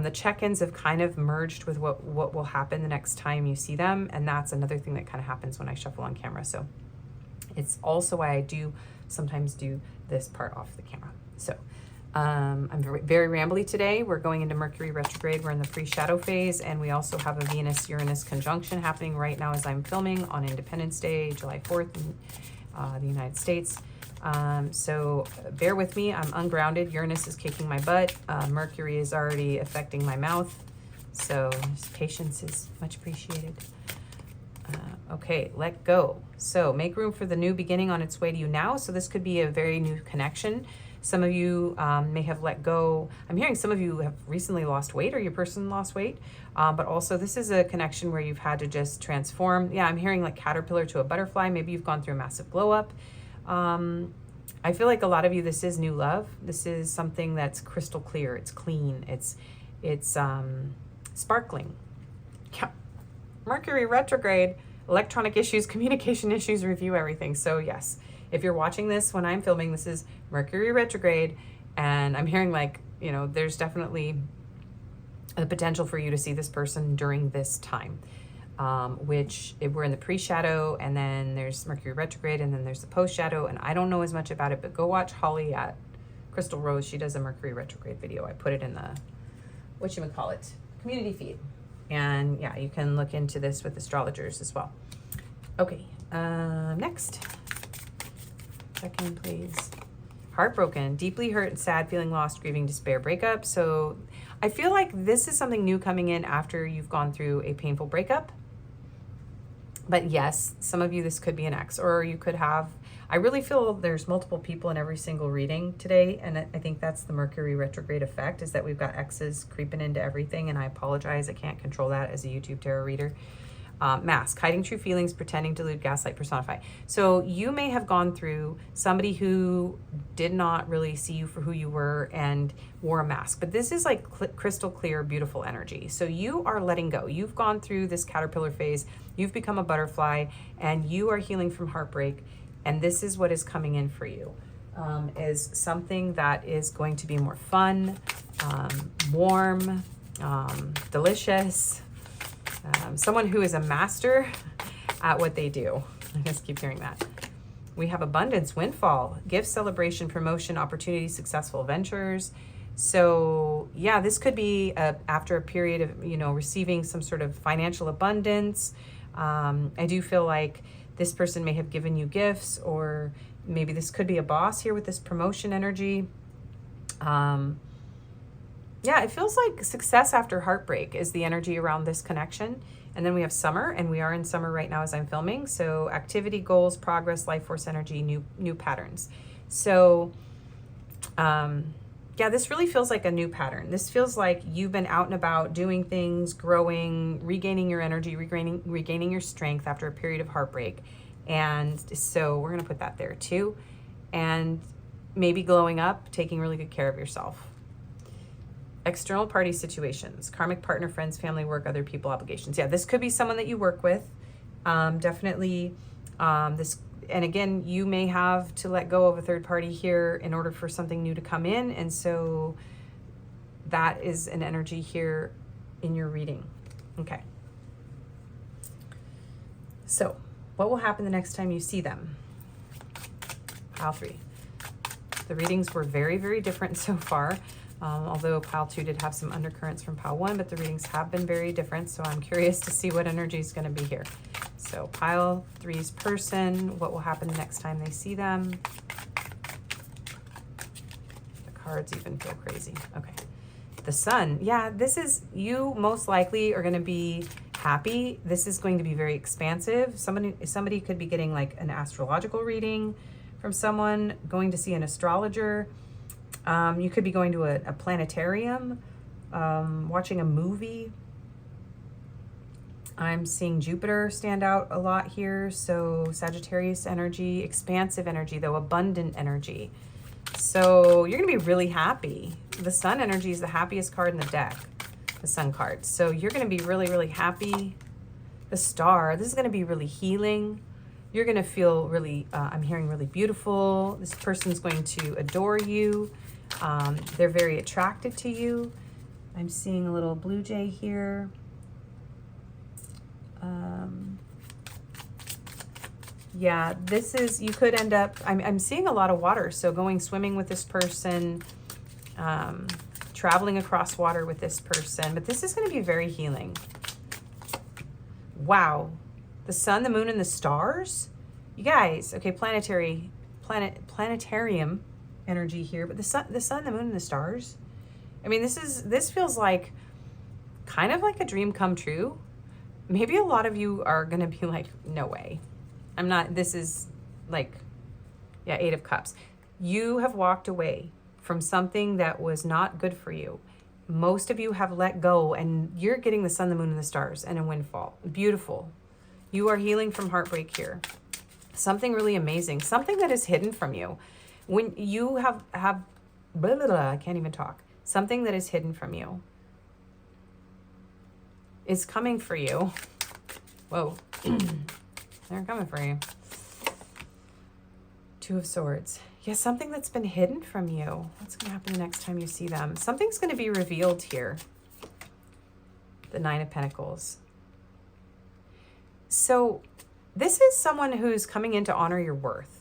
The check-ins have kind of merged with what will happen the next time you see them. And that's another thing that kind of happens when I shuffle on camera. So it's also why I do sometimes do this part off the camera. So I'm very, very rambly today. We're going into Mercury retrograde. We're in the pre-shadow phase, and we also have a Venus-Uranus conjunction happening right now as I'm filming on Independence Day, July 4th in the United States. So bear with me. I'm ungrounded. Uranus is kicking my butt. Mercury is already affecting my mouth. So patience is much appreciated. Okay, let go. So make room for the new beginning on its way to you now. So this could be a very new connection. Some of you may have let go. I'm hearing some of you have recently lost weight, or your person lost weight. But also this is a connection where you've had to just transform. Yeah, I'm hearing like caterpillar to a butterfly. Maybe you've gone through a massive glow up. I feel like a lot of you, this is new love. This is something that's crystal clear. It's clean. It's sparkling. Yeah. Mercury retrograde, electronic issues, communication issues, review everything. So yes, if you're watching this when I'm filming, this is Mercury retrograde, and I'm hearing like, you know, there's definitely the potential for you to see this person during this time. Which we're in the pre-shadow, and then there's Mercury retrograde, and then there's the post-shadow, and I don't know as much about it, but go watch Holly at Crystal Rose. She does a Mercury retrograde video. I put it in the, whatchamacallit, community feed. And yeah, you can look into this with astrologers as well. Okay, next. Second, please. Heartbroken, deeply hurt and sad, feeling lost, grieving, despair, breakup. So I feel like this is something new coming in after you've gone through a painful breakup. But yes, some of you, this could be an ex, or you could have, I really feel there's multiple people in every single reading today. And I think that's the Mercury retrograde effect, is that we've got exes creeping into everything. And I apologize, I can't control that as a YouTube tarot reader. Mask, hiding true feelings, pretending, delude, gaslight, personify. So you may have gone through somebody who did not really see you for who you were and wore a mask. But this is like crystal clear, beautiful energy. So you are letting go. You've gone through this caterpillar phase. You've become a butterfly, and you are healing from heartbreak. And this is what is coming in for you, is something that is going to be more fun, warm, delicious. Someone who is a master at what they do. I just keep hearing that. We have abundance, windfall, gift, celebration, promotion, opportunity, successful ventures. So yeah, this could be after a period of, you know, receiving some sort of financial abundance. I do feel like this person may have given you gifts, or maybe this could be a boss here with this promotion energy. Yeah, it feels like success after heartbreak is the energy around this connection. And then we have summer, and we are in summer right now as I'm filming. So activity, goals, progress, life force energy, new patterns. So yeah, this really feels like a new pattern. This feels like you've been out and about doing things, growing, regaining your energy, regaining your strength after a period of heartbreak. And so we're going to put that there too. And maybe glowing up, taking really good care of yourself. External party situations, karmic partner, friends, family, work, other people, obligations. Yeah, this could be someone that you work with. Definitely this, and again, you may have to let go of a third party here in order for something new to come in. And so that is an energy here in your reading. Okay. So what will happen the next time you see them? Pile 3. The readings were very, very different so far. Although pile 2 did have some undercurrents from pile 1, but the readings have been very different. So I'm curious to see what energy is going to be here. So pile 3's person, what will happen the next time they see them? The cards even feel crazy. Okay. The sun. Yeah, this is, you most likely are going to be happy. This is going to be very expansive. Somebody could be getting like an astrological reading from someone, going to see an astrologer. You could be going to a planetarium, watching a movie. I'm seeing Jupiter stand out a lot here. So Sagittarius energy, expansive energy though, abundant energy. So you're going to be really happy. The sun energy is the happiest card in the deck, the sun card. So you're going to be really, really happy. The star, this is going to be really healing. You're going to feel really, I'm hearing really beautiful. This person's going to adore you. They're very attracted to you. I'm seeing a little blue jay here. Yeah, this is, you could end up, I'm seeing a lot of water. So going swimming with this person, traveling across water with this person, but this is going to be very healing. Wow. The sun, the moon, and the stars. You guys, okay, planetarium energy here, but the sun, the moon, and the stars. I mean, this feels like kind of like a dream come true. Maybe a lot of you are going to be like, no way. I'm not, this is like, yeah, 8 of Cups. You have walked away from something that was not good for you. Most of you have let go, and you're getting the sun, the moon, and the stars, and a windfall. Beautiful. You are healing from heartbreak here. Something really amazing, something that is hidden from you. When you have blah, blah, blah, I can't even talk. Something that is hidden from you is coming for you. Whoa. They're coming for you. Two of Swords. Yeah, something that's been hidden from you. What's going to happen the next time you see them? Something's going to be revealed here. The Nine of Pentacles. So this is someone who's coming in to honor your worth.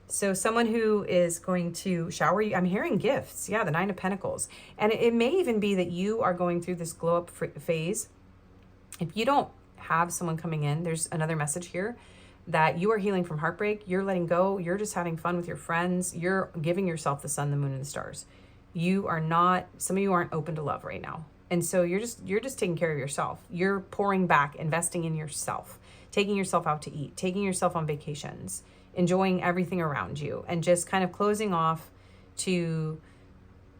So someone who is going to shower you. I'm hearing gifts. Yeah, the Nine of Pentacles. And it may even be that you are going through this glow up phase. If you don't have someone coming in, there's another message here that you are healing from heartbreak. You're letting go. You're just having fun with your friends. You're giving yourself the sun, the moon, and the stars. You are not, some of you aren't open to love right now. And so you're just taking care of yourself. You're pouring back, investing in yourself, taking yourself out to eat, taking yourself on vacations, enjoying everything around you, and just kind of closing off to,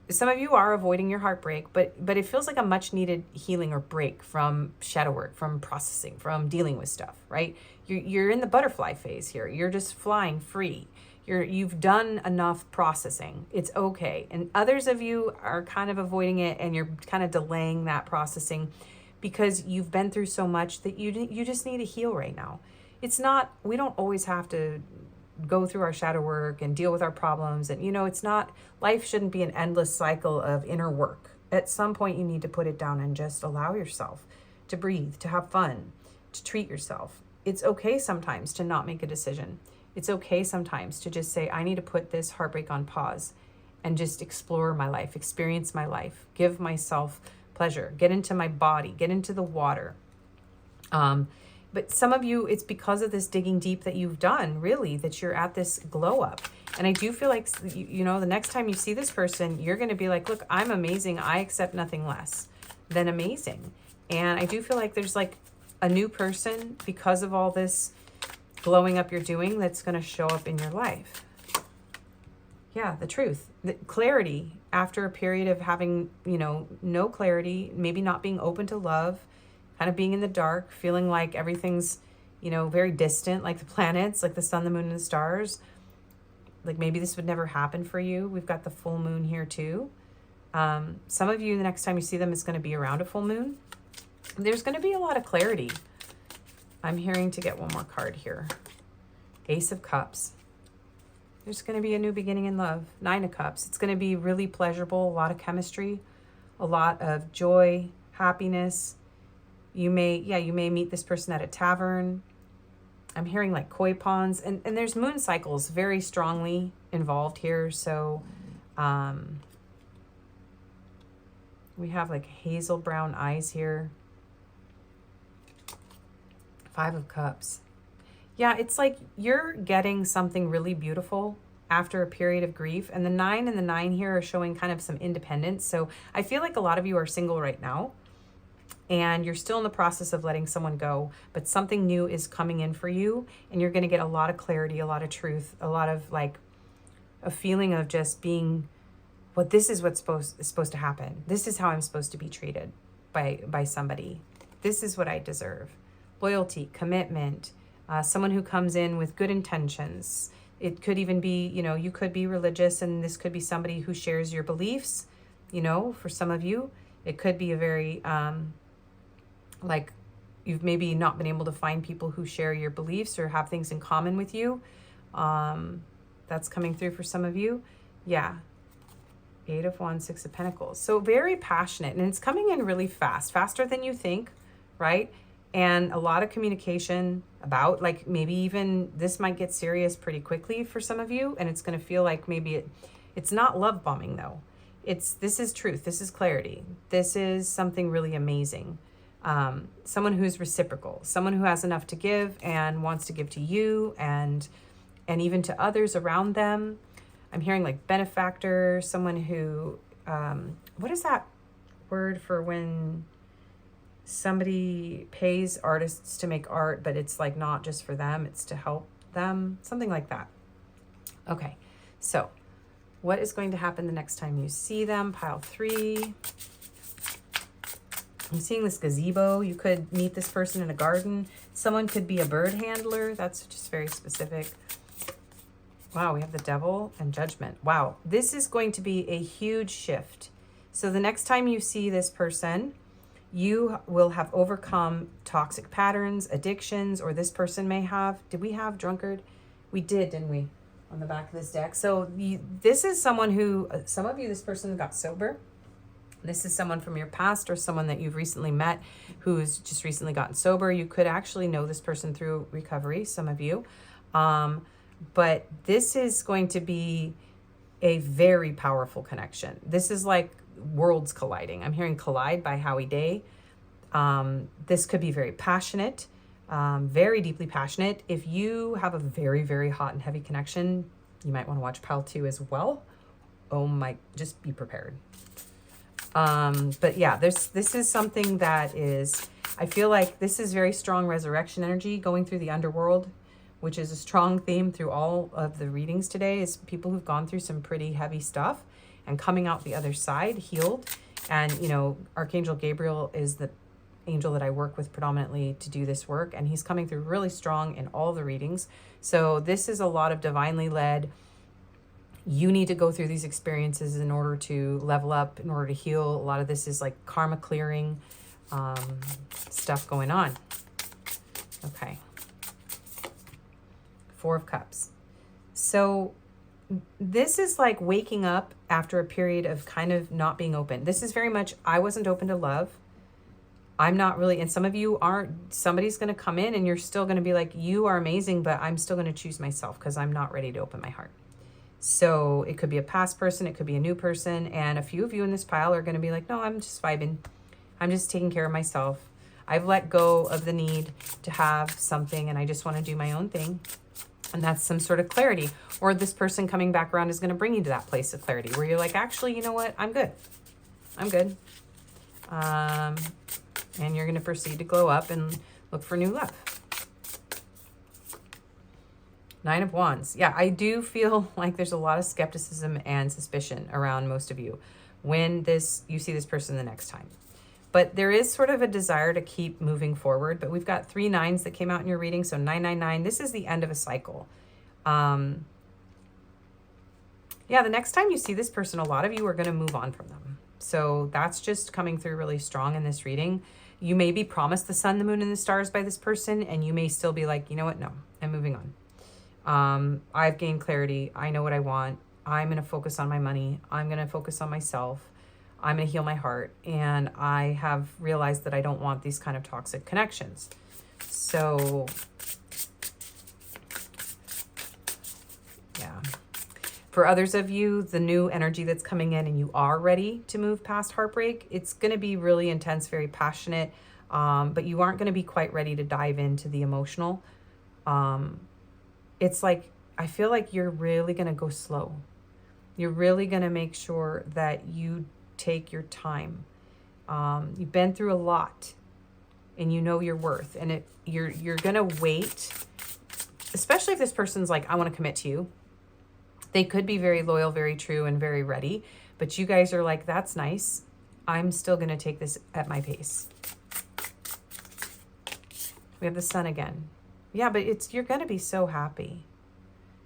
some of you are avoiding your heartbreak, but it feels like a much needed healing or break from shadow work, from processing, from dealing with stuff, right? You're in the butterfly phase here. You're just flying free. You've done enough processing. It's okay. And others of you are kind of avoiding it, and you're kind of delaying that processing because you've been through so much that you just need to heal right now. It's not, we don't always have to go through our shadow work and deal with our problems. And, it's not, life shouldn't be an endless cycle of inner work. At some point, you need to put it down and just allow yourself to breathe, to have fun, to treat yourself. It's okay sometimes to not make a decision. It's okay sometimes to just say, I need to put this heartbreak on pause and just explore my life, experience my life, give myself pleasure, get into my body, get into the water. But some of you, it's because of this digging deep that you've done, really, that you're at this glow up. And I do feel like, the next time you see this person, you're going to be like, look, I'm amazing. I accept nothing less than amazing. And I do feel like there's like a new person because of all this glowing up you're doing that's going to show up in your life. Yeah, the truth, the clarity after a period of having, no clarity, maybe not being open to love, kind of being in the dark, feeling like everything's, very distant, like the planets, like the sun, the moon, and the stars. Like maybe this would never happen for you. We've got the full moon here too. Some of you, the next time you see them, is going to be around a full moon. There's going to be a lot of clarity. I'm hearing to get one more card here. Ace of Cups. There's going to be a new beginning in love. Nine of Cups. It's going to be really pleasurable, a lot of chemistry, a lot of joy, happiness. You may meet this person at a tavern. I'm hearing like koi ponds, and there's moon cycles very strongly involved here. So we have like hazel brown eyes here. Five of Cups. Yeah, it's like you're getting something really beautiful after a period of grief. And the 9 and the 9 here are showing kind of some independence. So I feel like a lot of you are single right now, and you're still in the process of letting someone go, but something new is coming in for you, and you're going to get a lot of clarity, a lot of truth, a lot of like a feeling of just being, this is what's supposed to happen. This is how I'm supposed to be treated by somebody. This is what I deserve. Loyalty, commitment, someone who comes in with good intentions. It could even be, you could be religious, and this could be somebody who shares your beliefs. For some of you, it could be a very, like you've maybe not been able to find people who share your beliefs or have things in common with you. That's coming through for some of you. Yeah. 8 of Wands, 6 of Pentacles. So very passionate, and it's coming in really fast, faster than you think, right? And a lot of communication about, like, maybe even this might get serious pretty quickly for some of you, and it's going to feel like maybe it's not love bombing though. This is truth. This is clarity. This is something really amazing. Someone who's reciprocal, someone who has enough to give and wants to give to you and even to others around them. I'm hearing like benefactor, someone who, what is that word for when somebody pays artists to make art, but it's like not just for them, it's to help them, something like that. Okay, so what is going to happen the next time you see them? Pile 3. I'm seeing this gazebo. You could meet this person in a garden. Someone could be a bird handler. That's just very specific. Wow, we have the Devil and Judgment. Wow, this is going to be a huge shift. So the next time you see this person, you will have overcome toxic patterns, addictions, or this person may have. Did we have drunkard? We did, didn't we? On the back of this deck. So this is someone who, some of you, this person got sober. This is someone from your past or someone that you've recently met who's just recently gotten sober. You could actually know this person through recovery, some of you. But this is going to be a very powerful connection. This is like worlds colliding. I'm hearing Collide by Howie Day. This could be very passionate, very deeply passionate. If you have a very, very hot and heavy connection, you might want to watch Pile 2 as well. Oh my, just be prepared. But yeah, this is something that is, I feel like this is very strong resurrection energy going through the underworld, which is a strong theme through all of the readings today, is people who've gone through some pretty heavy stuff and coming out the other side healed. And, you know, Archangel Gabriel is the angel that I work with predominantly to do this work, and he's coming through really strong in all the readings. So this is a lot of divinely led. You need to go through these experiences in order to level up, in order to heal. A lot of this is like karma clearing stuff going on. Okay. 4 of Cups. So this is like waking up after a period of kind of not being open. This is very much, I wasn't open to love. I'm not really, and some of you aren't. Somebody's going to come in and you're still going to be like, you are amazing, but I'm still going to choose myself because I'm not ready to open my heart. So it could be a past person, it could be a new person, and a few of you in this pile are going to be like, no, I'm just vibing. I'm just taking care of myself. I've let go of the need to have something and I just want to do my own thing. And that's some sort of clarity. Or this person coming back around is going to bring you to that place of clarity where you're like, actually, you know what? I'm good. I'm good. And you're going to proceed to glow up and look for new love. 9 of Wands. Yeah, I do feel like there's a lot of skepticism and suspicion around most of you when you see this person the next time. But there is sort of a desire to keep moving forward. But we've got 3 9s that came out in your reading. So 999, this is the end of a cycle. Yeah, the next time you see this person, a lot of you are going to move on from them. So that's just coming through really strong in this reading. You may be promised the sun, the moon, and the stars by this person, and you may still be like, you know what? No, I'm moving on. I've gained clarity. I know what I want. I'm going to focus on my money. I'm going to focus on myself. I'm going to heal my heart. And I have realized that I don't want these kind of toxic connections. So, yeah. For others of you, the new energy that's coming in and you are ready to move past heartbreak, it's going to be really intense, very passionate, but you aren't going to be quite ready to dive into the emotional. It's like, I feel like you're really going to go slow. You're really going to make sure that you take your time. You've been through a lot and you know your worth, and you're going to wait, especially if this person's like, I want to commit to you. They could be very loyal, very true, and very ready, but you guys are like, that's nice. I'm still going to take this at my pace. We have the sun again. Yeah, but you're going to be so happy.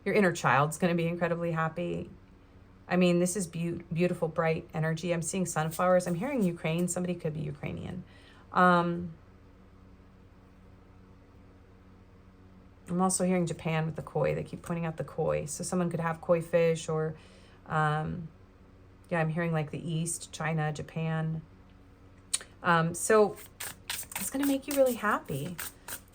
Your inner child's going to be incredibly happy. I mean, this is beautiful, bright energy. I'm seeing sunflowers. I'm hearing Ukraine. Somebody could be Ukrainian. I'm also hearing Japan with the koi. They keep pointing out the koi. So someone could have koi fish, or, yeah, I'm hearing like the East, China, Japan. So it's going to make you really happy.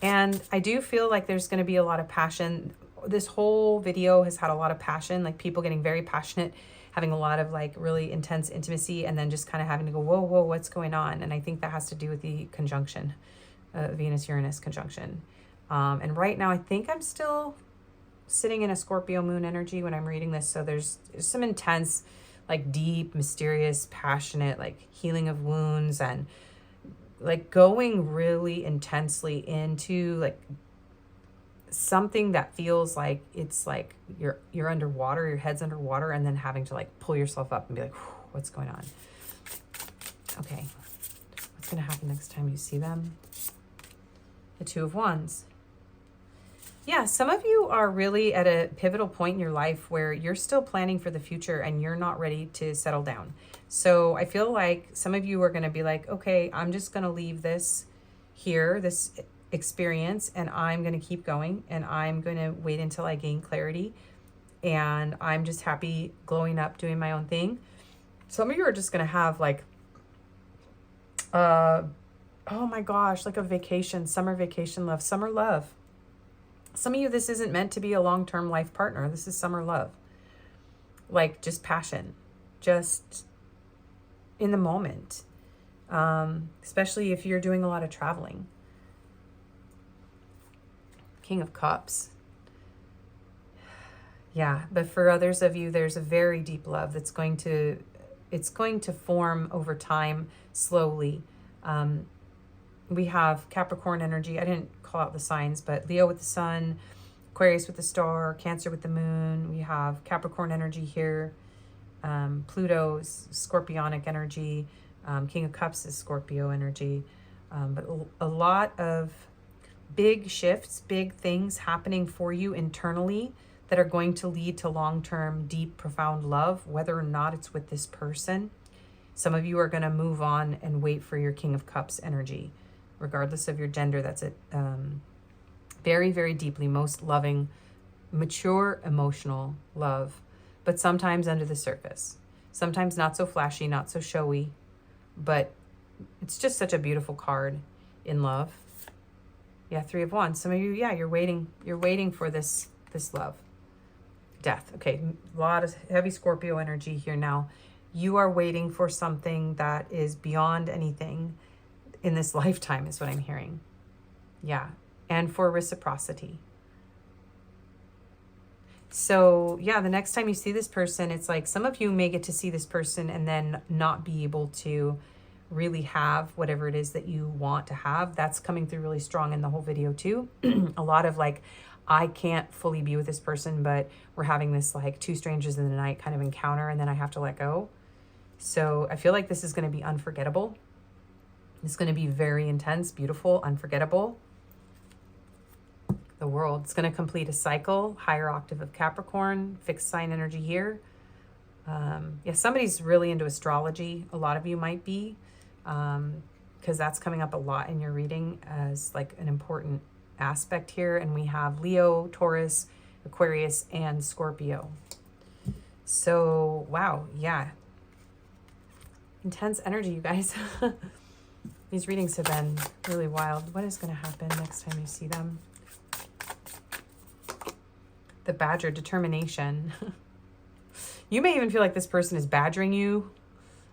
And I do feel like there's going to be a lot of passion. This whole video has had a lot of passion, like people getting very passionate, having a lot of like really intense intimacy, and then just kind of having to go, whoa, whoa, what's going on? And I think that has to do with the conjunction, Venus-Uranus conjunction. And right now, I think I'm still sitting in a Scorpio moon energy when I'm reading this. So there's some intense, like deep, mysterious, passionate, like healing of wounds, and like going really intensely into like something that feels like it's like you're underwater, your head's underwater, and then having to like pull yourself up and be like, what's going on? Okay. What's going to happen next time you see them? The 2 of Wands. Yeah, some of you are really at a pivotal point in your life where you're still planning for the future and you're not ready to settle down. So I feel like some of you are going to be like, okay, I'm just going to leave this here, this experience, and I'm going to keep going, and I'm going to wait until I gain clarity, and I'm just happy glowing up, doing my own thing. Some of you are just going to have like, oh my gosh, like a vacation, summer vacation love, summer love. Some of you, this isn't meant to be a long-term life partner. This is summer love. Like just passion, just in the moment. Especially if you're doing a lot of traveling. King of Cups. Yeah, but for others of you, there's a very deep love that's going to form over time, slowly. We have Capricorn energy. I didn't call out the signs, but Leo with the sun, Aquarius with the star, Cancer with the moon. We have Capricorn energy here. Pluto's Scorpionic energy. King of Cups is Scorpio energy. But a lot of big shifts, big things happening for you internally that are going to lead to long-term, deep, profound love, whether or not it's with this person. Some of you are going to move on and wait for your King of Cups energy. Regardless of your gender, that's it. Very, very deeply, most loving, mature, emotional love, but sometimes under the surface. Sometimes not so flashy, not so showy, but it's just such a beautiful card in love. Yeah, Three of Wands. Some of you, yeah, you're waiting for this love. Death. Okay, a lot of heavy Scorpio energy here now. You are waiting for something that is beyond anything in this lifetime is what I'm hearing. Yeah. And for reciprocity. So yeah, the next time you see this person, it's like some of you may get to see this person and then not be able to really have whatever it is that you want to have. That's coming through really strong in the whole video too. A lot of like, I can't fully be with this person, but we're having this like two strangers in the night kind of encounter, and then I have to let go. So I feel like this is going to be unforgettable. It's going to be very intense, beautiful, unforgettable. The World. It's going to complete a cycle. Higher octave of Capricorn. Fixed sign energy here. Yeah, somebody's really into astrology. A lot of you might be. Because that's coming up a lot in your reading as like an important aspect here. And we have Leo, Taurus, Aquarius, and Scorpio. So, wow. Yeah. Intense energy, you guys. These readings have been really wild. What is going to happen next time you see them? The Badger, determination. You may even feel like this person is badgering you.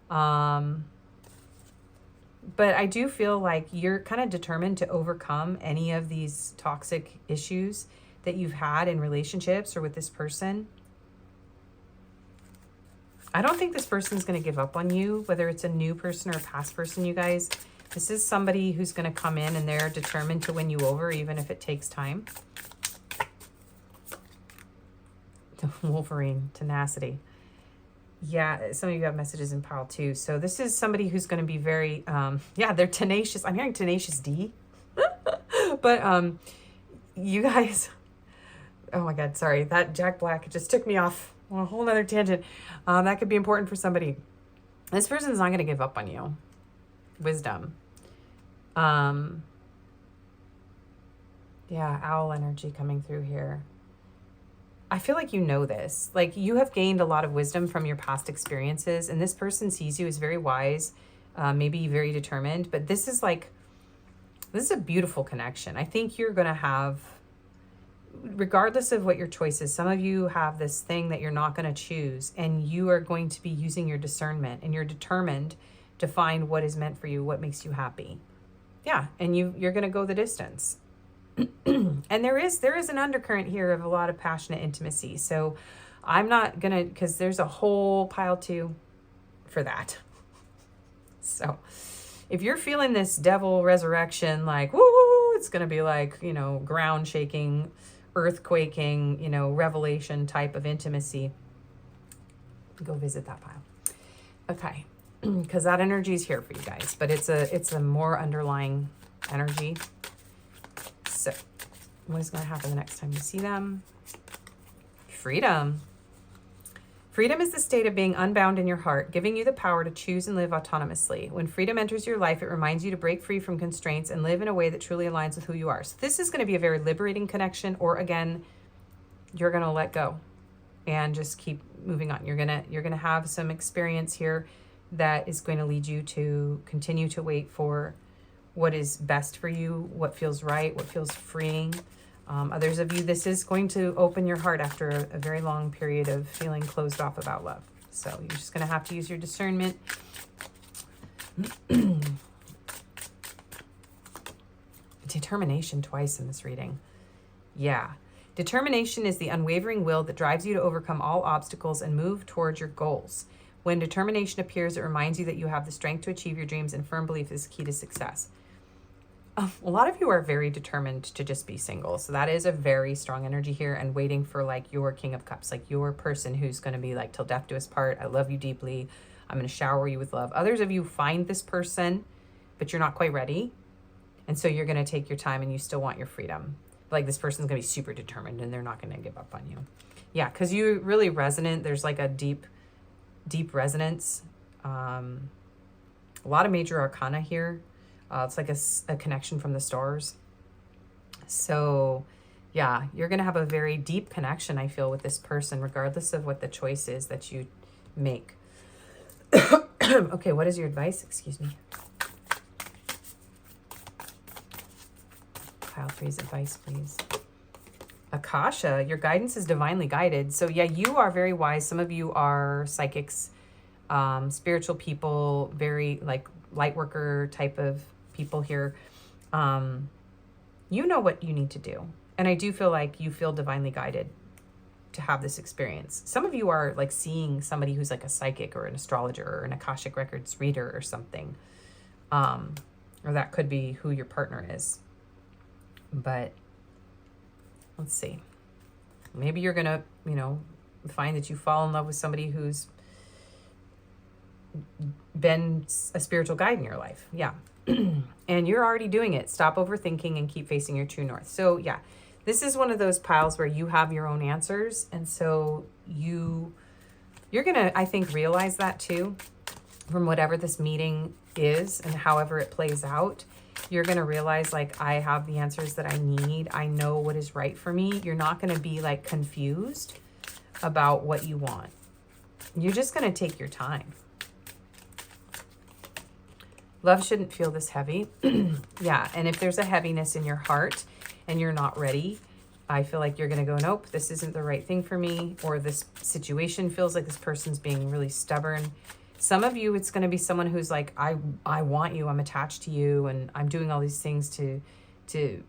But I do feel like you're kind of determined to overcome any of these toxic issues that you've had in relationships or with this person. I don't think this person's going to give up on you, whether it's a new person or a past person, you guys. This is somebody who's going to come in and they're determined to win you over, even if it takes time. The Wolverine, tenacity. Yeah, some of you have messages in pile too. So this is somebody who's going to be very, yeah, they're tenacious. I'm hearing tenacious D. But you guys, oh my God, sorry. That Jack Black just took me off on a whole nother tangent. That could be important for somebody. This person's not going to give up on you. Wisdom. Yeah, owl energy coming through here. I feel like you know this. Like you have gained a lot of wisdom from your past experiences, and this person sees you as very wise, maybe very determined, but this is a beautiful connection. I think you're going to have, regardless of what your choice is, some of you have this thing that you're not going to choose, and you are going to be using your discernment, and you're determined to find what is meant for you, what makes you happy. Yeah, and you're going to go the distance. And there is an undercurrent here of a lot of passionate intimacy. So I'm not going to, because there's a whole pile too for that. So if you're feeling this devil resurrection, like, woo, it's going to be like, you know, ground shaking, earthquaking, you know, revelation type of intimacy, go visit that pile. Okay. Because that energy is here for you guys, but it's a more underlying energy. So What is going to happen the next time you see them? Freedom. Freedom is the state of being unbound in your heart, giving you the power to choose and live autonomously. When freedom enters your life, it reminds you to break free from constraints and live in a way that truly aligns with who you are. So this is going to be a very liberating connection, or again, you're going to let go and just keep moving on. You're going to have some experience here that is going to lead you to continue to wait for what is best for you, what feels right, what feels freeing. Others of you, this is going to open your heart after a very long period of feeling closed off about love. So you're just going to have to use your discernment. Determination twice in this reading. Yeah. Determination is the unwavering will that drives you to overcome all obstacles and move towards your goals. When determination appears, it reminds you that you have the strength to achieve your dreams, and firm belief is key to success. A lot of you are very determined to just be single. So that is a very strong energy here, and waiting for like your King of Cups, like your person who's going to be like till death do us part. I love you deeply. I'm going to shower you with love. Others of you find this person, but you're not quite ready. And so you're going to take your time and you still want your freedom. Like this person's going to be super determined and they're not going to give up on you. Yeah, because you're really resonant. There's like a deep resonance. A lot of major arcana here. It's like a connection from the stars. So yeah, you're going to have a very deep connection, I feel, with this person, regardless of what the choice is that you make. Okay, what is your advice? Excuse me. Pile 3's advice, please. Akasha, your guidance is divinely guided. So yeah, you are very wise. Some of you are psychics, spiritual people, very like light worker type of people here. You know what you need to do. And I do feel like you feel divinely guided to have this experience. Some of you are like seeing somebody who's like a psychic or an astrologer or an Akashic Records reader or something. Or that could be who your partner is. But let's see. Maybe you're going to, find that you fall in love with somebody who's been a spiritual guide in your life. Yeah. And you're already doing it. Stop overthinking and keep facing your true north. So yeah, this is one of those piles where you have your own answers. And so you're going to, I think, realize that too, from whatever this meeting is and however it plays out. You're going to realize like, I have the answers that I need. I know what is right for me. You're not going to be like confused about what you want. You're just going to take your time. Love shouldn't feel this heavy. Yeah. And if there's a heaviness in your heart and you're not ready, I feel like you're going to go, nope, this isn't the right thing for me. Or this situation feels like this person's being really stubborn. Some of you, it's going to be someone who's like, I want you, I'm attached to you, and I'm doing all these things to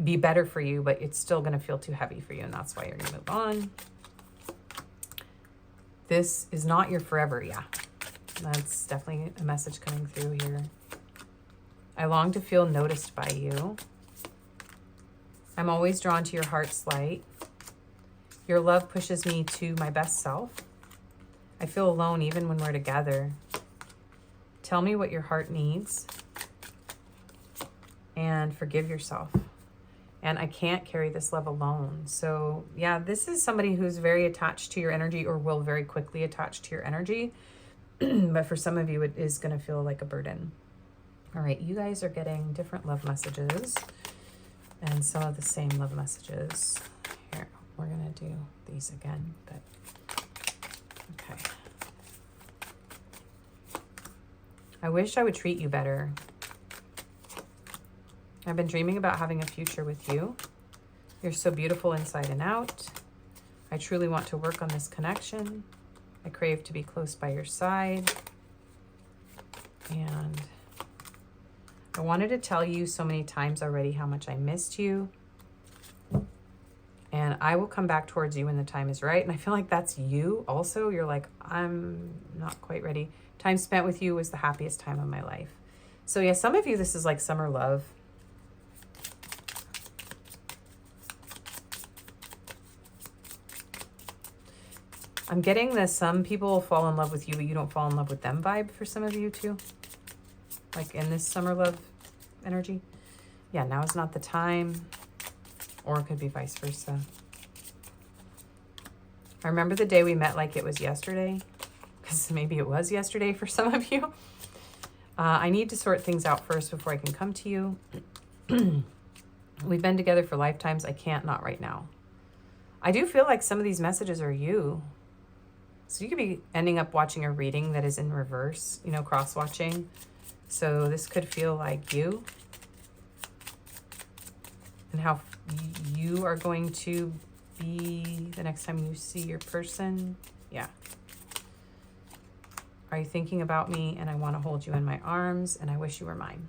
be better for you, but it's still going to feel too heavy for you, and that's why you're going to move on. This is not your forever, yeah. That's definitely a message coming through here. I long to feel noticed by you. I'm always drawn to your heart's light. Your love pushes me to my best self. I feel alone even when we're together. Tell me what your heart needs and forgive yourself. And I can't carry this love alone. So yeah, this is somebody who's very attached to your energy or will very quickly attach to your energy. But for some of you, it is going to feel like a burden. All right, you guys are getting different love messages and some of the same love messages. Here, we're going to do these again, but okay. I wish I would treat you better. I've been dreaming about having a future with you. You're so beautiful inside and out. I truly want to work on this connection. I crave to be close by your side. And I wanted to tell you so many times already how much I missed you. And I will come back towards you when the time is right. And I feel like that's you also. You're like, I'm not quite ready. Time spent with you was the happiest time of my life. So yeah, some of you, this is like summer love. I'm getting this, some people fall in love with you, but you don't fall in love with them vibe for some of you too. Like in this summer love energy. Yeah, now is not the time. or it could be vice versa. I remember the day we met like it was yesterday, because maybe it was yesterday for some of you. I need to sort things out first before I can come to you. We've been together for lifetimes. I can't, not right now. I do feel like some of these messages are you. So you could be ending up watching a reading that is in reverse, you know, cross-watching. So this could feel like you. And how you are going to be the next time you see your person. Yeah. Are you thinking about me? And I want to hold you in my arms, and I wish you were mine.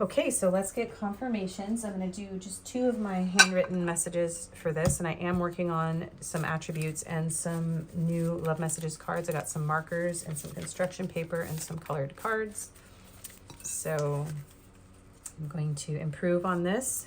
Okay, so let's get confirmations. I'm going to do just 2 of my handwritten messages for this, and I am working on some attributes and some new love messages cards. I got some markers and some construction paper and some colored cards. So I'm going to improve on this.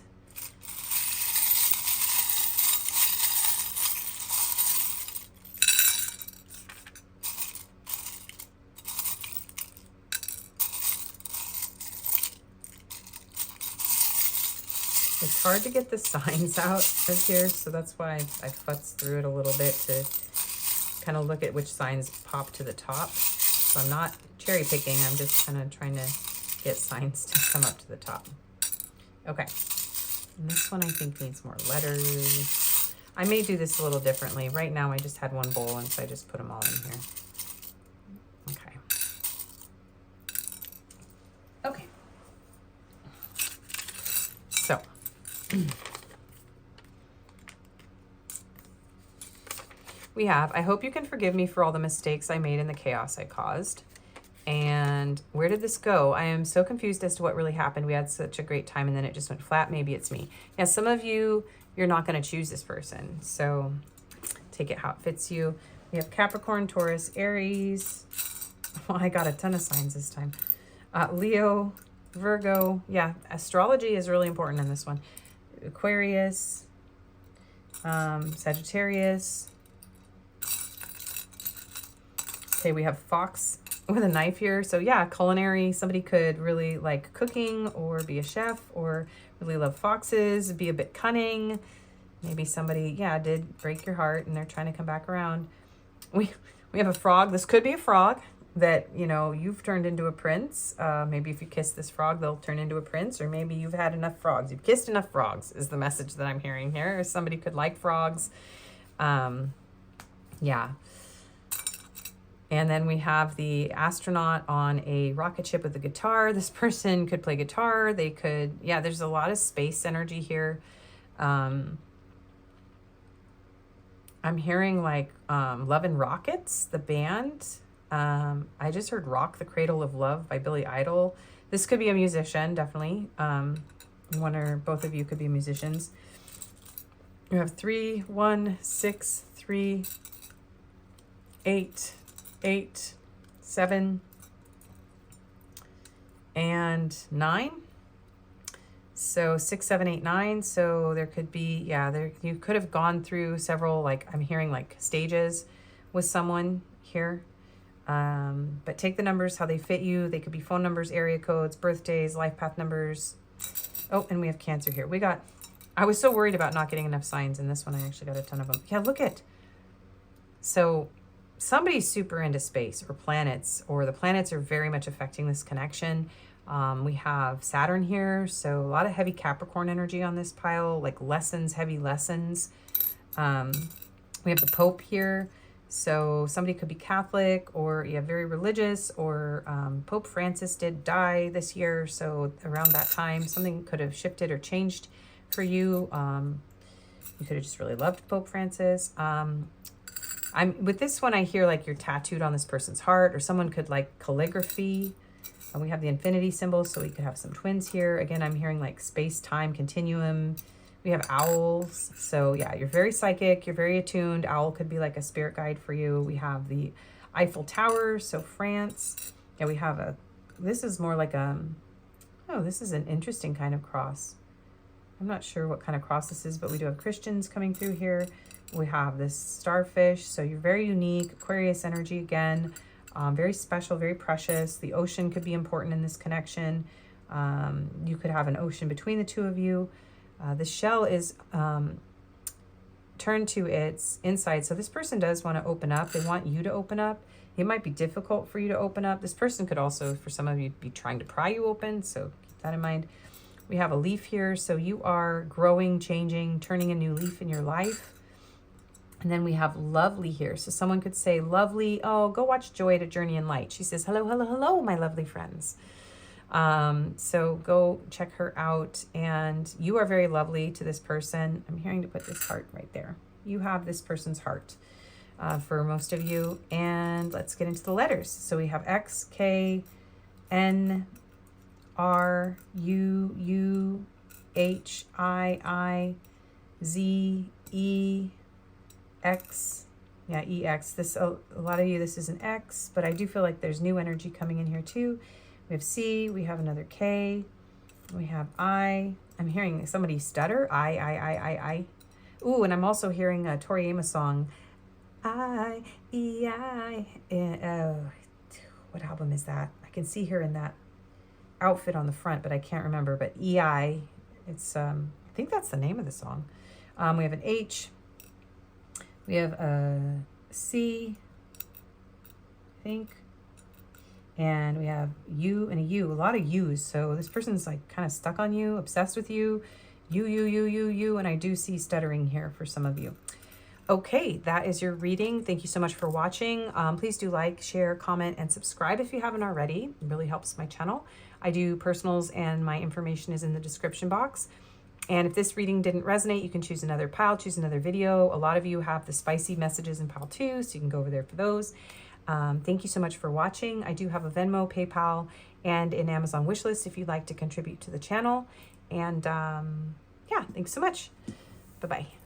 It's hard to get the signs out of here, so that's why I futz through it a little bit to kind of look at which signs pop to the top. So I'm not cherry picking, I'm just kind of trying to get signs to come up to the top. Okay, and this one I think needs more letters. I may do this a little differently. Right now I just had one bowl, and so I just put them all in here. Okay. Okay. So. We have, I hope you can forgive me for all the mistakes I made and the chaos I caused. And where did this go? I am so confused as to what really happened. We had such a great time and then it just went flat. Maybe it's me. Yeah, some of you, you're not going to choose this person. So take it how it fits you. We have Capricorn, Taurus, Aries. Well, I got a ton of signs this time. Leo, Virgo. Yeah, astrology is really important in this one. Aquarius, Sagittarius. Okay, we have Fox with a knife here. So yeah, culinary. Somebody could really like cooking or be a chef or really love foxes, be a bit cunning. Maybe somebody, yeah, did break your heart and they're trying to come back around. We have a frog. This could be a frog that, you know, you've turned into a prince. Maybe if you kiss this frog, they'll turn into a prince, or maybe you've had enough frogs. You've kissed enough frogs is the message that I'm hearing here. Or somebody could like frogs. Yeah. And then we have the astronaut on a rocket ship with a guitar. This person could play guitar. They could, yeah, there's a lot of space energy here. I'm hearing like Love and Rockets, the band. I just heard Rock the Cradle of Love by Billy Idol. This could be a musician, definitely. One or both of you could be musicians. You have 3, 1, 6, 3, 8, 8, 7, and 9. So 6, 7, 8, 9. So there could be, yeah, there you could have gone through several, like I'm hearing like stages with someone here. But take the numbers how they fit you. They could be phone numbers, area codes, birthdays, life path numbers. Oh, and we have Cancer here. I was so worried about not getting enough signs, and this one I actually got a ton of them. Yeah, look at. So somebody's super into space or planets, or the planets are very much affecting this connection. We have Saturn here, so a lot of heavy Capricorn energy on this pile, like lessons, heavy lessons. We have the Pope here. So somebody could be Catholic or very religious, or Pope Francis did die this year. So around that time, something could have shifted or changed for you. You could have just really loved Pope Francis. With this one, I hear like you're tattooed on this person's heart, or someone could like calligraphy. And we have the infinity symbol, so we could have some twins here. Again, I'm hearing like space-time continuum. We have owls. So yeah, you're very psychic. You're very attuned. Owl could be like a spirit guide for you. We have the Eiffel Tower. So France. Yeah, we have this is more like oh, this is an interesting kind of cross. I'm not sure what kind of cross this is, but we do have Christians coming through here. We have this starfish. So you're very unique. Aquarius energy again. Very special, very precious. The ocean could be important in this connection. You could have an ocean between the two of you. The shell is turned to its inside. So this person does want to open up. They want you to open up. It might be difficult for you to open up. This person could also, for some of you, be trying to pry you open. So keep that in mind. We have a leaf here. So you are growing, changing, turning a new leaf in your life. And then we have lovely here. So someone could say, lovely, oh, go watch Joy at a Journey in Light. She says, hello, hello, hello, my lovely friends. So go check her out. And you are very lovely to this person. I'm hearing to put this heart right there. You have this person's heart for most of you. And let's get into the letters. So we have X, K, N, R, U, U, H, I, Z, E, X. Yeah, EX. This a lot of you, this is an X, but I do feel like there's new energy coming in here too. We have C, we have another K, we have I. I'm hearing somebody stutter. I. Ooh, and I'm also hearing a Tori Amos song. I, E, I. What album is that? I can see her in that outfit on the front, but I can't remember. But EI, it's I think that's the name of the song. We have an H. We have a C, I think. And we have U and a U, a lot of U's. So this person's like kind of stuck on you, obsessed with you. You. And I do see stuttering here for some of you. Okay, that is your reading. Thank you so much for watching. Please do like, share, comment, and subscribe if you haven't already. It really helps my channel. I do personals and my information is in the description box. And if this reading didn't resonate, you can choose another pile, choose another video. A lot of you have the spicy messages in pile 2, so you can go over there for those. Thank you so much for watching. I do have a Venmo, PayPal, and an Amazon wishlist if you'd like to contribute to the channel. And yeah, thanks so much. Bye-bye.